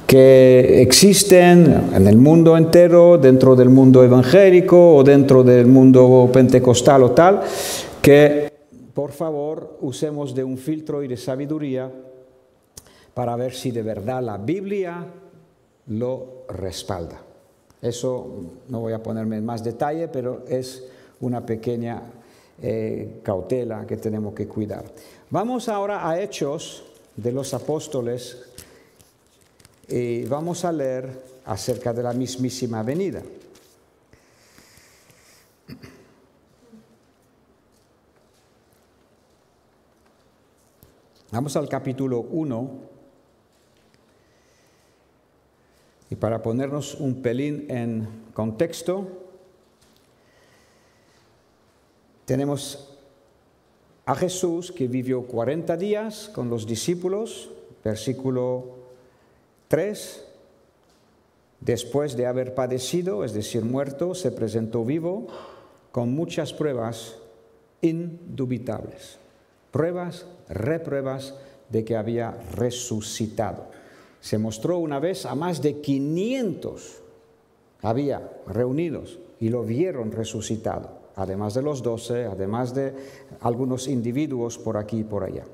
que existen en el mundo entero, dentro del mundo evangélico o dentro del mundo pentecostal o tal, que por favor usemos de un filtro y de sabiduría para ver si de verdad la Biblia lo respalda. Eso no voy a ponerme en más detalle, pero es una pequeña cautela que tenemos que cuidar. Vamos ahora a Hechos de los Apóstoles y vamos a leer acerca de la mismísima venida. Vamos al capítulo 1. Y para ponernos un pelín en contexto, tenemos a Jesús que vivió 40 días con los discípulos, versículo 3. Después de haber padecido, es decir, muerto, se presentó vivo con muchas pruebas indubitables, pruebas, repruebas de que había resucitado. Se mostró una vez a más de 500 había reunidos y lo vieron resucitado, además de los 12, además de algunos individuos por aquí y por allá.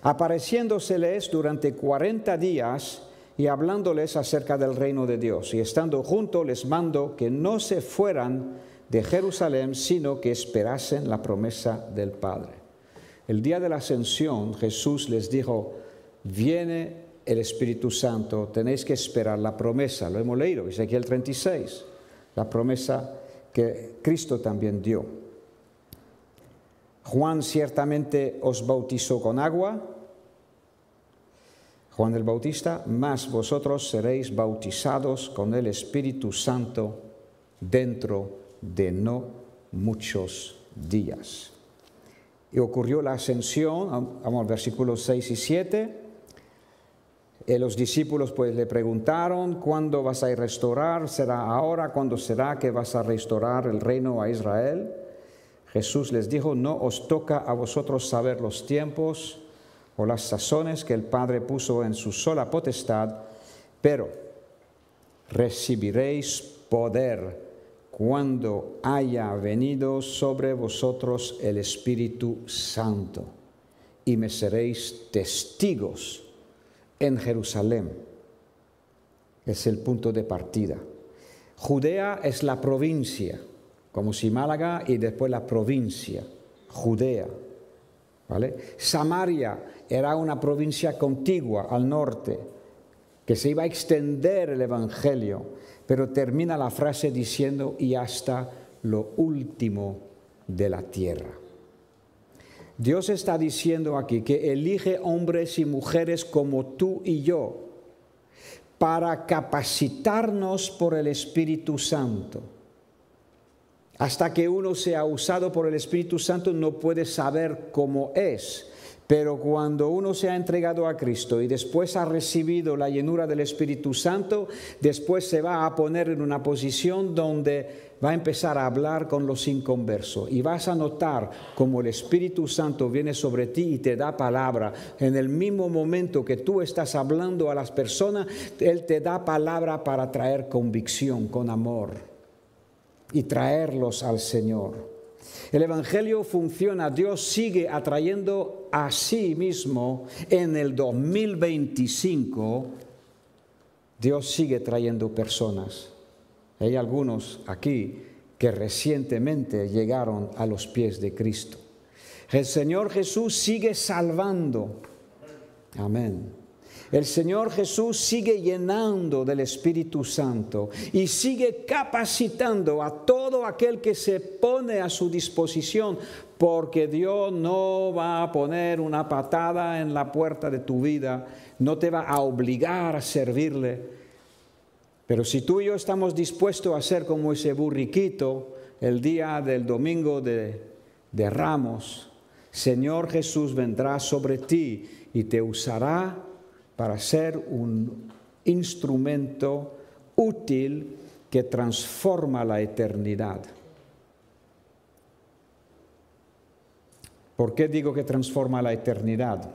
Apareciéndoseles durante 40 días y hablándoles acerca del reino de Dios. Y estando juntos les mando que no se fueran de Jerusalén, sino que esperasen la promesa del Padre. El día de la ascensión Jesús les dijo, viene el Espíritu Santo, tenéis que esperar la promesa. Lo hemos leído, Ezequiel 36, la promesa que Cristo también dio. Juan ciertamente os bautizó con agua, Juan el Bautista, mas vosotros seréis bautizados con el Espíritu Santo dentro de no muchos días. Y ocurrió la ascensión, vamos al versículos 6 y 7. Los discípulos pues le preguntaron, ¿cuándo vas a restaurar? ¿Será ahora? ¿Cuándo será que vas a restaurar el reino a Israel? Jesús les dijo, no os toca a vosotros saber los tiempos o las sazones que el Padre puso en su sola potestad, pero recibiréis poder cuando haya venido sobre vosotros el Espíritu Santo, y me seréis testigos en Jerusalén. Es el punto de partida. Judea es la provincia, como si Málaga y después la provincia, Judea. ¿Vale? Samaria era una provincia contigua al norte, que se iba a extender el Evangelio, pero termina la frase diciendo, y hasta lo último de la tierra. Dios está diciendo aquí que elige hombres y mujeres como tú y yo para capacitarnos por el Espíritu Santo. Hasta que uno sea usado por el Espíritu Santo no puede saber cómo es. Pero cuando uno se ha entregado a Cristo y después ha recibido la llenura del Espíritu Santo, después se va a poner en una posición donde va a empezar a hablar con los inconversos. Y vas a notar cómo el Espíritu Santo viene sobre ti y te da palabra. En el mismo momento que tú estás hablando a las personas, Él te da palabra para traer convicción con amor y traerlos al Señor. El Evangelio funciona, Dios sigue atrayendo a sí mismo en el 2025, Dios sigue trayendo personas. Hay algunos aquí que recientemente llegaron a los pies de Cristo. El Señor Jesús sigue salvando. Amén. El Señor Jesús sigue llenando del Espíritu Santo y sigue capacitando a todo aquel que se pone a su disposición, porque Dios no va a poner una patada en la puerta de tu vida, no te va a obligar a servirle. Pero si tú y yo estamos dispuestos a ser como ese burriquito el día del domingo de Ramos, Señor Jesús vendrá sobre ti y te usará para ser un instrumento útil que transforma la eternidad. ¿Por qué digo que transforma la eternidad?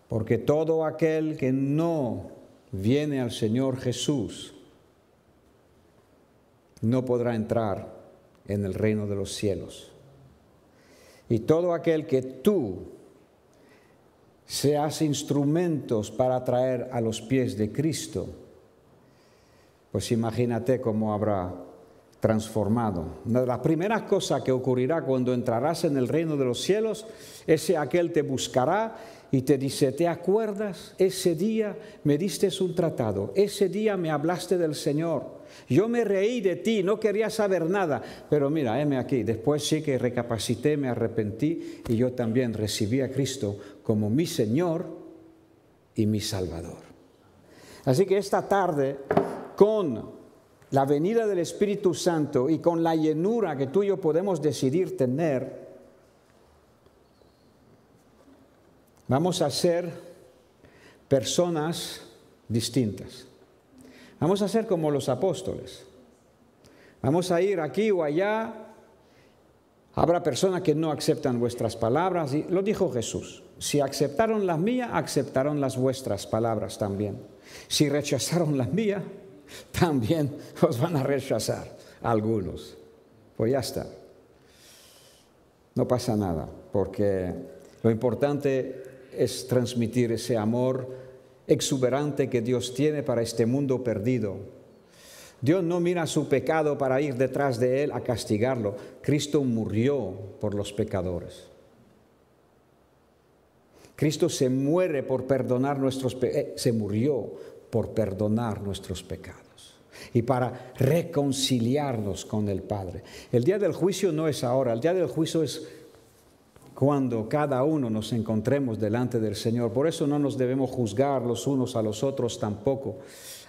Porque todo aquel que no viene al Señor Jesús no podrá entrar en el reino de los cielos. Y todo aquel que tú seas instrumentos para traer a los pies de Cristo, pues imagínate cómo habrá transformado. La primera cosa que ocurrirá cuando entrarás en el reino de los cielos es que aquel te buscará y te dice, ¿te acuerdas? Ese día me diste un tratado, ese día me hablaste del Señor. Yo me reí de ti, no quería saber nada, pero mira, heme aquí. Después sí que recapacité, me arrepentí y yo también recibí a Cristo como mi Señor y mi Salvador. Así que esta tarde, con la venida del Espíritu Santo y con la llenura que tú y yo podemos decidir tener, vamos a ser personas distintas. Vamos a ser como los apóstoles. Vamos a ir aquí o allá Habrá personas que no aceptan vuestras palabras, y lo dijo Jesús. Si aceptaron las mías, aceptaron las vuestras palabras también. Si rechazaron las mías, también os van a rechazar algunos. Pues ya está. No pasa nada, porque lo importante es transmitir ese amor exuberante que Dios tiene para este mundo perdido. Dios no mira su pecado para ir detrás de él a castigarlo. Cristo murió por los pecadores. Cristo se muere por perdonar nuestros pecados. Se murió por perdonar nuestros pecados y para reconciliarnos con el Padre. El día del juicio no es ahora, el día del juicio es cuando cada uno nos encontremos delante del Señor. Por eso no nos debemos juzgar los unos a los otros tampoco.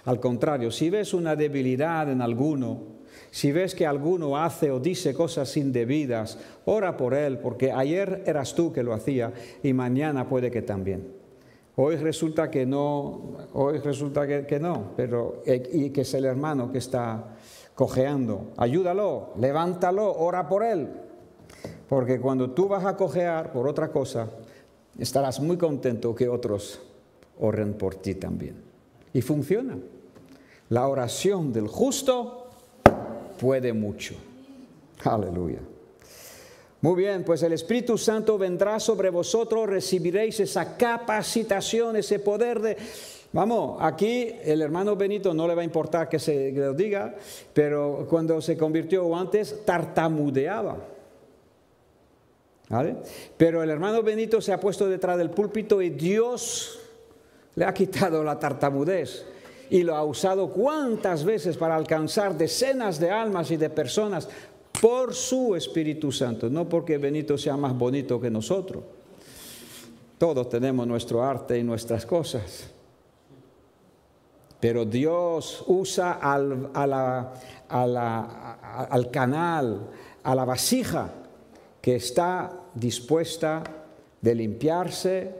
Al contrario, si ves una debilidad en alguno, si ves que alguno hace o dice cosas indebidas, ora por él, porque ayer eras tú que lo hacía y mañana puede que también. Hoy resulta que no, pero y que es el hermano que está cojeando. Ayúdalo, levántalo, ora por él. Porque cuando tú vas a cojear por otra cosa, estarás muy contento que otros oren por ti también. Y funciona. La oración del justo puede mucho. Aleluya. Muy bien, pues el Espíritu Santo vendrá sobre vosotros, recibiréis esa capacitación, ese poder de... Vamos, aquí el hermano Benito no le va a importar que se lo diga, pero cuando se convirtió o antes, tartamudeaba. ¿Vale? Pero el hermano Benito se ha puesto detrás del púlpito y Dios le ha quitado la tartamudez y lo ha usado cuántas veces para alcanzar decenas de almas y de personas por su Espíritu Santo, no porque Benito sea más bonito que nosotros. Todos tenemos nuestro arte y nuestras cosas. Pero Dios usa al canal, a la vasija que está dispuesta de limpiarse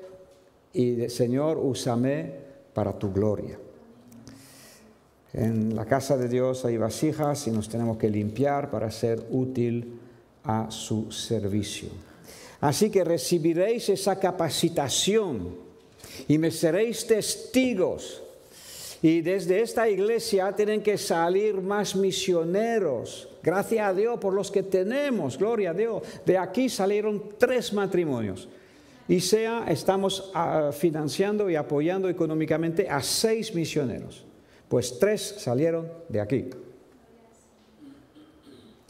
y Señor, úsame para tu gloria. En la casa de Dios hay vasijas y nos tenemos que limpiar para ser útil a su servicio. Así que recibiréis esa capacitación y me seréis testigos. Y desde esta iglesia tienen que salir más misioneros. Gracias a Dios por los que tenemos, gloria a Dios. De aquí salieron 3 matrimonios. Y estamos financiando y apoyando económicamente a 6 misioneros. Pues 3 salieron de aquí.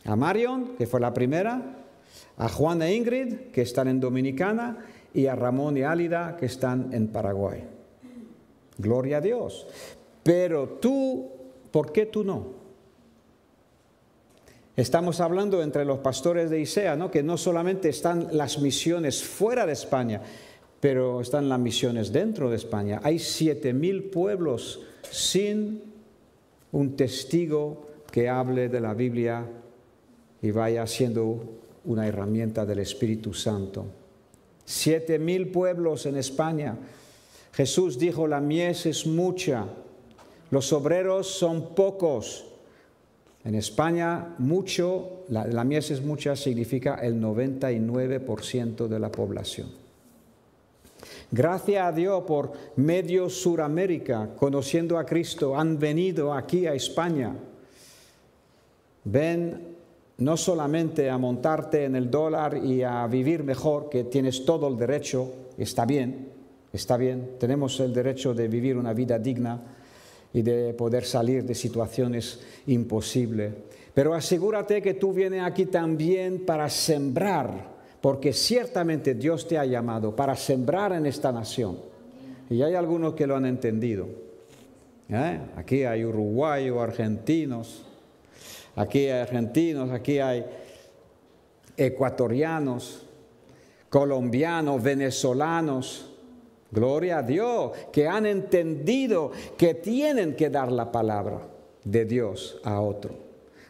A Marion, que fue la primera, a Juan e Ingrid, que están en Dominicana, y a Ramón y Álida, que están en Paraguay. Gloria a Dios. Pero tú, ¿por qué tú no? Estamos hablando entre los pastores de ISEA, ¿no? Que no solamente están las misiones fuera de España, pero están las misiones dentro de España. Hay 7,000 pueblos sin un testigo que hable de la Biblia y vaya siendo una herramienta del Espíritu Santo. 7,000 pueblos en España. Jesús dijo, la mies es mucha, los obreros son pocos. En España, la mies es mucha significa el 99% de la población. Gracias a Dios por medio Suramérica, conociendo a Cristo, han venido aquí a España. Ven no solamente a montarte en el dólar y a vivir mejor, que tienes todo el derecho, está bien, tenemos el derecho de vivir una vida digna y de poder salir de situaciones imposibles. Pero asegúrate que tú vienes aquí también para sembrar, porque ciertamente Dios te ha llamado para sembrar en esta nación. Y hay algunos que lo han entendido. Aquí hay uruguayos, argentinos, aquí hay ecuatorianos, colombianos, venezolanos. Gloria a Dios, que han entendido que tienen que dar la palabra de Dios a otro.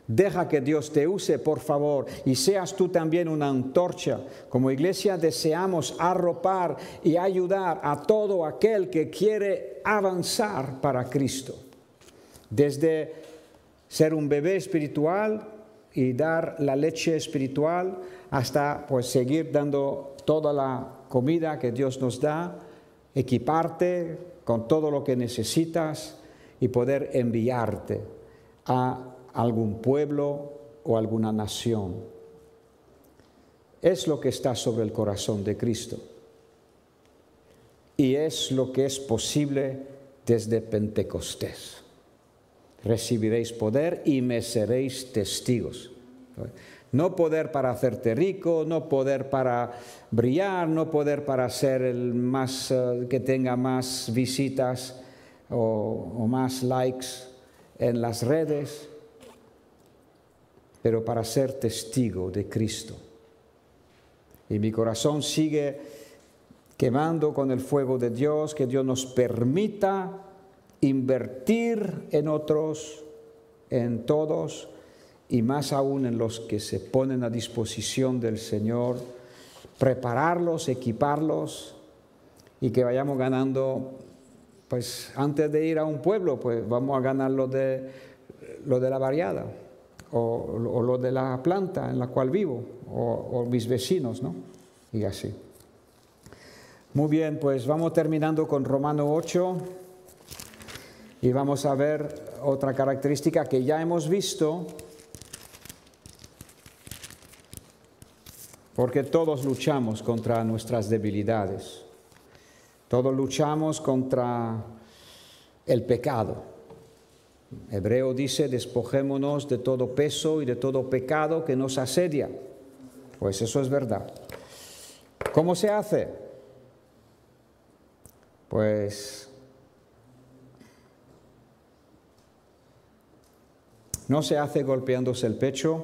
Deja que Dios te use, por favor, y seas tú también una antorcha. Como iglesia deseamos arropar y ayudar a todo aquel que quiere avanzar para Cristo. Desde ser un bebé espiritual y dar la leche espiritual hasta pues seguir dando toda la comida que Dios nos da, equiparte con todo lo que necesitas y poder enviarte a algún pueblo o alguna nación. Es lo que está sobre el corazón de Cristo. Y es lo que es posible desde Pentecostés. Recibiréis poder y me seréis testigos. No poder para hacerte rico, no poder para brillar, no poder para ser el más que tenga más visitas o más likes en las redes, pero para ser testigo de Cristo. Y mi corazón sigue quemando con el fuego de Dios, que Dios nos permita invertir en otros, en todos, y más aún en los que se ponen a disposición del Señor, prepararlos, equiparlos, y que vayamos ganando, pues antes de ir a un pueblo, pues vamos a ganar lo de la barriada, o lo de la planta en la cual vivo, o mis vecinos, ¿no? Y así. Muy bien, pues vamos terminando con Romanos 8 y vamos a ver otra característica que ya hemos visto, porque todos luchamos contra nuestras debilidades, todos luchamos contra el pecado. Hebreo dice, despojémonos de todo peso y de todo pecado que nos asedia. Pues eso es verdad. ¿Cómo se hace? Pues no se hace golpeándose el pecho,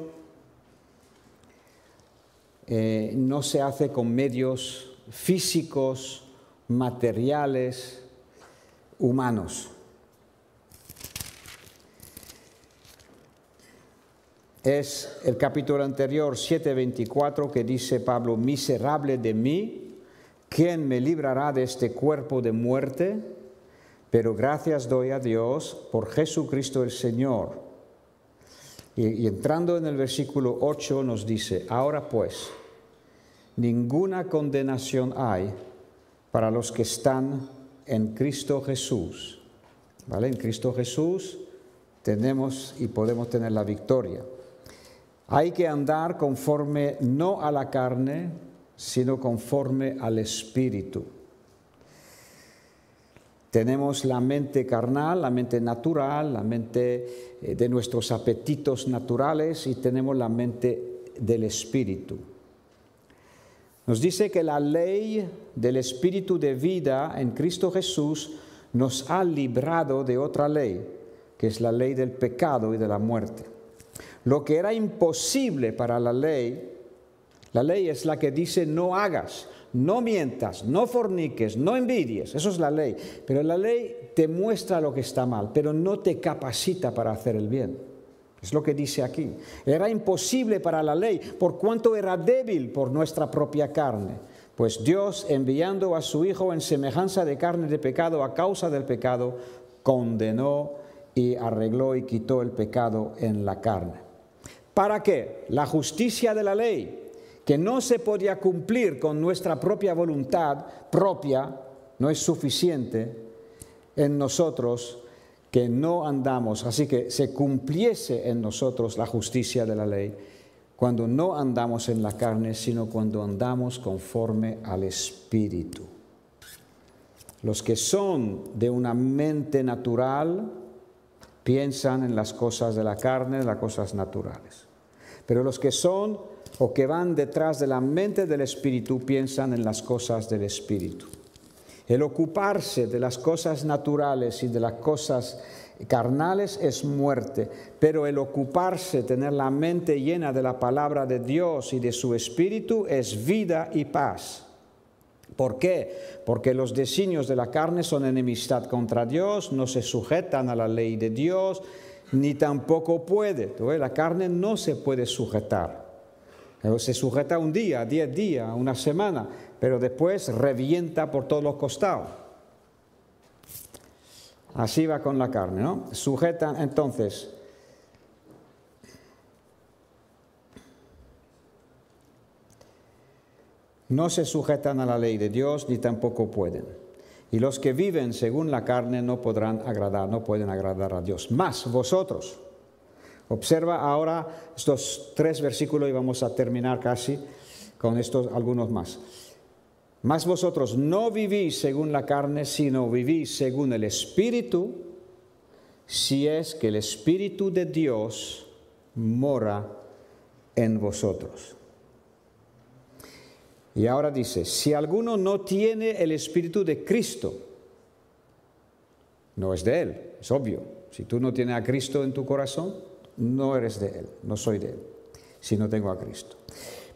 no se hace con medios físicos, materiales, humanos. Es el capítulo anterior, 7:24, que dice Pablo, miserable de mí, ¿quién me librará de este cuerpo de muerte? Pero gracias doy a Dios por Jesucristo el Señor. Y entrando en el versículo 8 nos dice, ahora pues, ninguna condenación hay para los que están en Cristo Jesús. ¿Vale? En Cristo Jesús tenemos y podemos tener la victoria. Hay que andar conforme no a la carne, sino conforme al Espíritu. Tenemos la mente carnal, la mente natural, la mente de nuestros apetitos naturales y tenemos la mente del Espíritu. Nos dice que la ley del Espíritu de vida en Cristo Jesús nos ha librado de otra ley, que es la ley del pecado y de la muerte. Lo que era imposible para la ley es la que dice no hagas, no mientas, no forniques, no envidies, eso es la ley. Pero la ley te muestra lo que está mal, pero no te capacita para hacer el bien. Es lo que dice aquí. Era imposible para la ley, por cuanto era débil por nuestra propia carne. Pues Dios, enviando a su Hijo en semejanza de carne de pecado a causa del pecado, condenó y arregló y quitó el pecado en la carne. ¿Para qué? La justicia de la ley, que no se podía cumplir con nuestra propia voluntad propia, no es suficiente en nosotros que no andamos, así que se cumpliese en nosotros la justicia de la ley cuando no andamos en la carne, sino cuando andamos conforme al Espíritu. Los que son de una mente natural piensan en las cosas de la carne, en las cosas naturales. Pero los que son o que van detrás de la mente del Espíritu piensan en las cosas del Espíritu. El ocuparse de las cosas naturales y de las cosas carnales es muerte, pero el ocuparse, tener la mente llena de la palabra de Dios y de su Espíritu es vida y paz. ¿Por qué? Porque los designios de la carne son enemistad contra Dios, no se sujetan a la ley de Dios, ni tampoco puede. La carne no se puede sujetar. Se sujeta un día, 10 días, una semana, pero después revienta por todos los costados. Así va con la carne, ¿no? Sujetan, entonces, no se sujetan a la ley de Dios ni tampoco pueden. Y los que viven según la carne no pueden agradar a Dios. Mas vosotros, observa ahora estos 3 versículos y vamos a terminar casi con estos algunos más. Mas vosotros no vivís según la carne, sino vivís según el Espíritu, si es que el Espíritu de Dios mora en vosotros. Y ahora dice, si alguno no tiene el Espíritu de Cristo, no es de Él, es obvio. Si tú no tienes a Cristo en tu corazón, no eres de Él, no soy de Él, si no tengo a Cristo.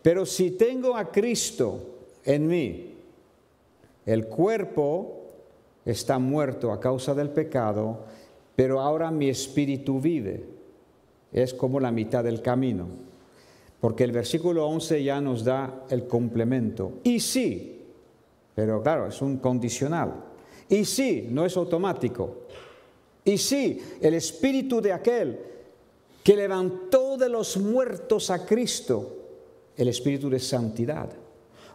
Pero si tengo a Cristo en mí, el cuerpo está muerto a causa del pecado, pero ahora mi espíritu vive. Es como la mitad del camino. Porque el versículo 11 ya nos da el complemento. Y sí, pero claro, es un condicional. Y sí, no es automático. Y sí, el espíritu de aquel que levantó de los muertos a Cristo, el espíritu de santidad,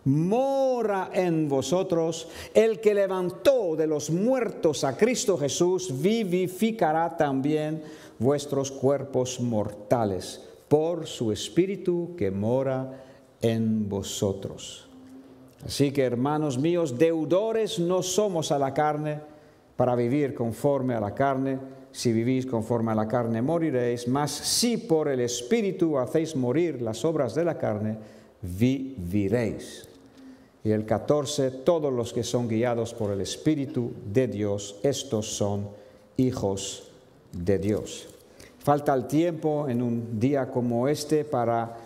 mora en vosotros. El que levantó de los muertos a Cristo Jesús vivificará también vuestros cuerpos mortales por su Espíritu que mora en vosotros. Así que, hermanos míos, deudores no somos a la carne para vivir conforme a la carne. Si vivís conforme a la carne, moriréis. Mas si por el Espíritu hacéis morir las obras de la carne, viviréis. Y el 14, todos los que son guiados por el Espíritu de Dios, estos son hijos de Dios. Falta el tiempo en un día como este para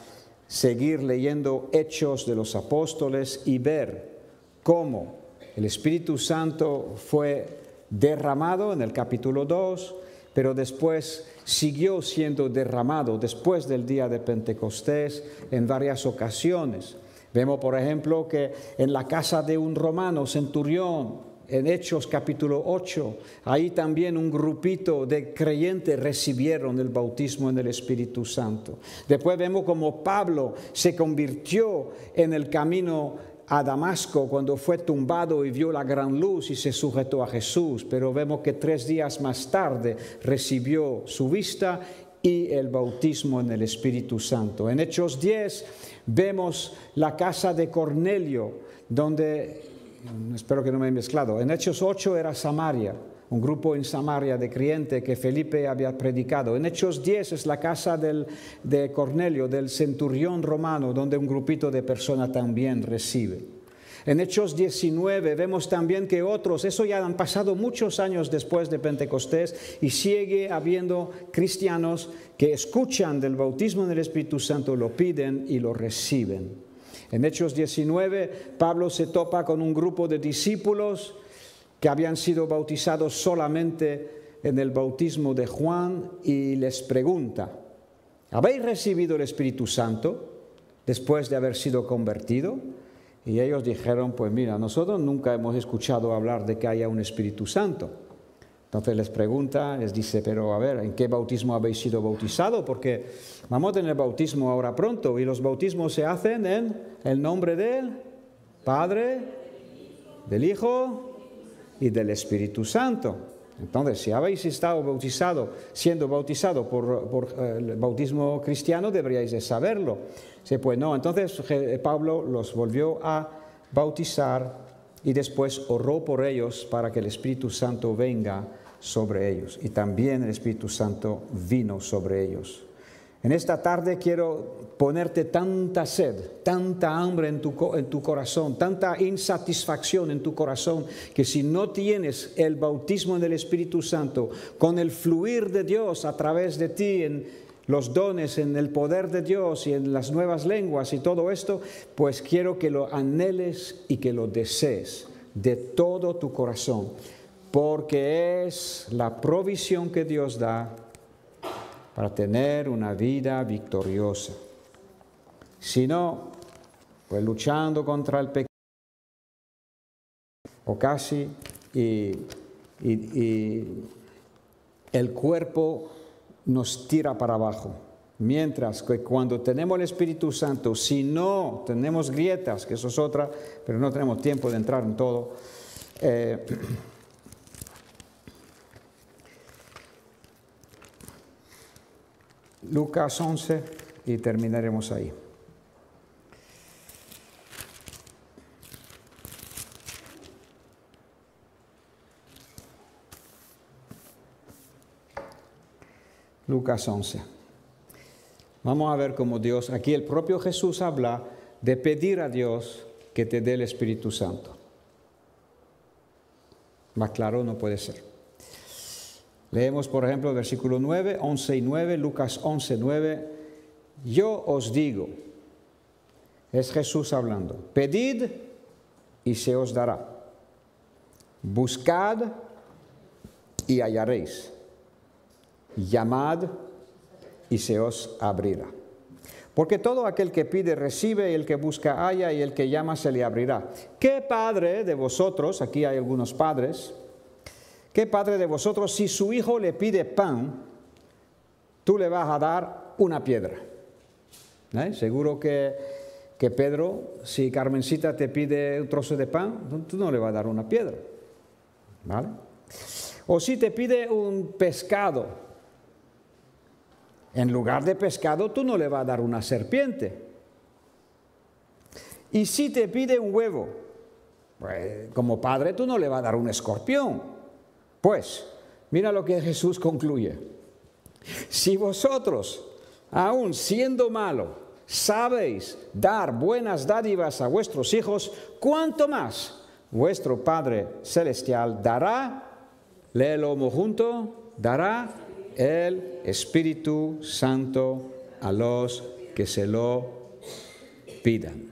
seguir leyendo Hechos de los Apóstoles y ver cómo el Espíritu Santo fue derramado en el capítulo 2, pero después siguió siendo derramado después del día de Pentecostés en varias ocasiones. Vemos, por ejemplo, que en la casa de un romano centurión, en Hechos capítulo 8, ahí también un grupito de creyentes recibieron el bautismo en el Espíritu Santo. Después vemos como Pablo se convirtió en el camino a Damasco cuando fue tumbado y vio la gran luz y se sujetó a Jesús. Pero vemos que 3 días más tarde recibió su vista y el bautismo en el Espíritu Santo. En Hechos 10 vemos la casa de Cornelio, donde, espero que no me he mezclado, en Hechos 8 era Samaria, un grupo en Samaria de creyentes que Felipe había predicado. En Hechos 10 es la casa de Cornelio, del centurión romano, donde un grupito de personas también recibe. En Hechos 19 vemos también que otros, eso ya han pasado muchos años después de Pentecostés y sigue habiendo cristianos que escuchan del bautismo en el Espíritu Santo, lo piden y lo reciben. En Hechos 19 Pablo se topa con un grupo de discípulos que habían sido bautizados solamente en el bautismo de Juan y les pregunta, ¿habéis recibido el Espíritu Santo después de haber sido convertido? Y ellos dijeron, pues mira, nosotros nunca hemos escuchado hablar de que haya un Espíritu Santo. Entonces les pregunta, les dice, pero a ver, ¿en qué bautismo habéis sido bautizados? Porque vamos a tener bautismo ahora pronto y los bautismos se hacen en el nombre del Padre, del Hijo y del Espíritu Santo. Entonces, si habéis estado siendo bautizado por el bautismo cristiano, deberíais de saberlo. Sí, pues no, entonces Pablo los volvió a bautizar y después oró por ellos para que el Espíritu Santo venga sobre ellos. Y también el Espíritu Santo vino sobre ellos. En esta tarde quiero ponerte tanta sed, tanta hambre en tu corazón, tanta insatisfacción en tu corazón, que si no tienes el bautismo en el Espíritu Santo, con el fluir de Dios a través de ti, en los dones, en el poder de Dios y en las nuevas lenguas y todo esto, pues quiero que lo anheles y que lo desees de todo tu corazón, porque es la provisión que Dios da para tener una vida victoriosa. Si no, pues luchando contra el pecado, o casi, y el cuerpo nos tira para abajo, Mientras que cuando tenemos el Espíritu Santo, si no tenemos grietas, que eso es otra, pero no tenemos tiempo de entrar en todo, Lucas 11 y terminaremos ahí. Lucas 11. Vamos a ver cómo Dios, aquí el propio Jesús habla de pedir a Dios que te dé el Espíritu Santo. Más claro no puede ser. Leemos, por ejemplo, el versículo 9, 11 y 9, Lucas 11, 9. Yo os digo, es Jesús hablando, pedid y se os dará. Buscad y hallaréis. Llamad y se os abrirá. Porque todo aquel que pide recibe, y el que busca halla, y el que llama se le abrirá. ¿Qué padre de vosotros, aquí hay algunos padres, qué padre de vosotros, si su hijo le pide pan, tú le vas a dar una piedra? Seguro que Pedro, si Carmencita te pide un trozo de pan, tú no le vas a dar una piedra, ¿vale? O si te pide un pescado, en lugar de pescado, tú no le vas a dar una serpiente. Y si te pide un huevo, pues como padre tú no le vas a dar un escorpión. Pues, mira lo que Jesús concluye. Si vosotros, aun siendo malos, sabéis dar buenas dádivas a vuestros hijos, ¿cuánto más vuestro Padre Celestial dará, léelo junto, dará el Espíritu Santo a los que se lo pidan?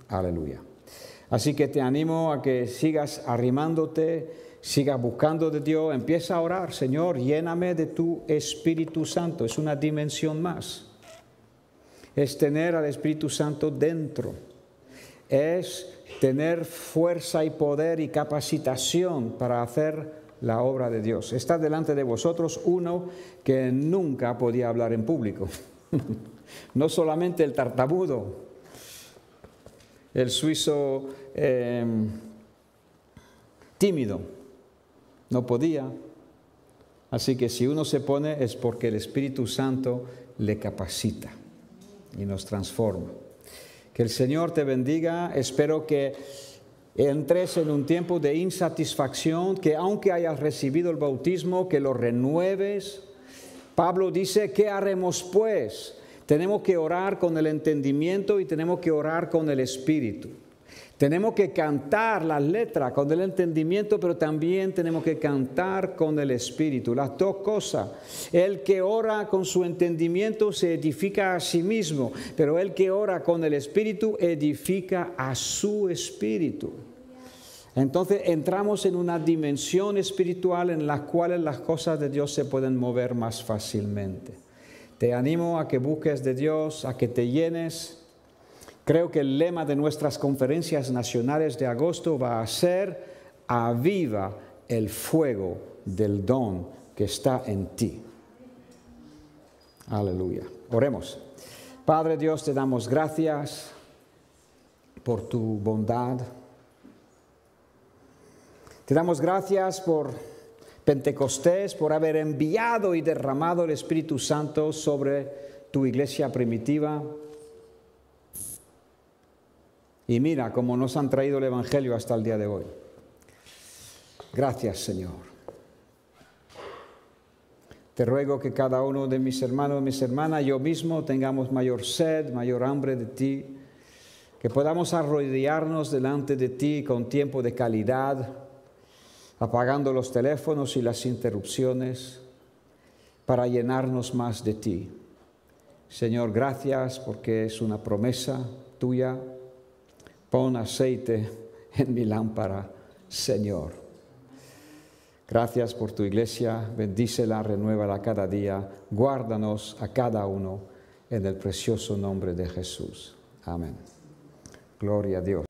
Aleluya. Así que te animo a que sigas arrimándote, sigas buscando de Dios, empieza a orar, Señor, lléname de tu Espíritu Santo. Es una dimensión más. Es tener al Espíritu Santo dentro. Es tener fuerza y poder y capacitación para hacer la obra de Dios. Está delante de vosotros uno que nunca podía hablar en público. No solamente el tartamudo, el suizo tímido, no podía. Así que si uno se pone es porque el Espíritu Santo le capacita y nos transforma. Que el Señor te bendiga. Espero que entres en un tiempo de insatisfacción, que aunque hayas recibido el bautismo, que lo renueves. Pablo dice, ¿qué haremos pues? Tenemos que orar con el entendimiento y tenemos que orar con el Espíritu. Tenemos que cantar las letras con el entendimiento, pero también tenemos que cantar con el Espíritu. Las dos cosas. El que ora con su entendimiento se edifica a sí mismo, pero el que ora con el Espíritu edifica a su espíritu. Entonces entramos en una dimensión espiritual en la cual las cosas de Dios se pueden mover más fácilmente. Te animo a que busques de Dios, a que te llenes. Creo que el lema de nuestras conferencias nacionales de agosto va a ser: aviva el fuego del don que está en ti. Aleluya. Oremos. Padre Dios, te damos gracias por tu bondad. Te damos gracias por Pentecostés, por haber enviado y derramado el Espíritu Santo sobre tu iglesia primitiva. Y mira cómo nos han traído el Evangelio hasta el día de hoy. Gracias, Señor. Te ruego que cada uno de mis hermanos y mis hermanas, yo mismo, tengamos mayor sed, mayor hambre de ti, que podamos arrodillarnos delante de ti con tiempo de calidad, apagando los teléfonos y las interrupciones, para llenarnos más de ti. Señor, gracias porque es una promesa tuya. Pon aceite en mi lámpara, Señor. Gracias por tu iglesia, bendícela, renuévala cada día, guárdanos a cada uno en el precioso nombre de Jesús. Amén. Gloria a Dios.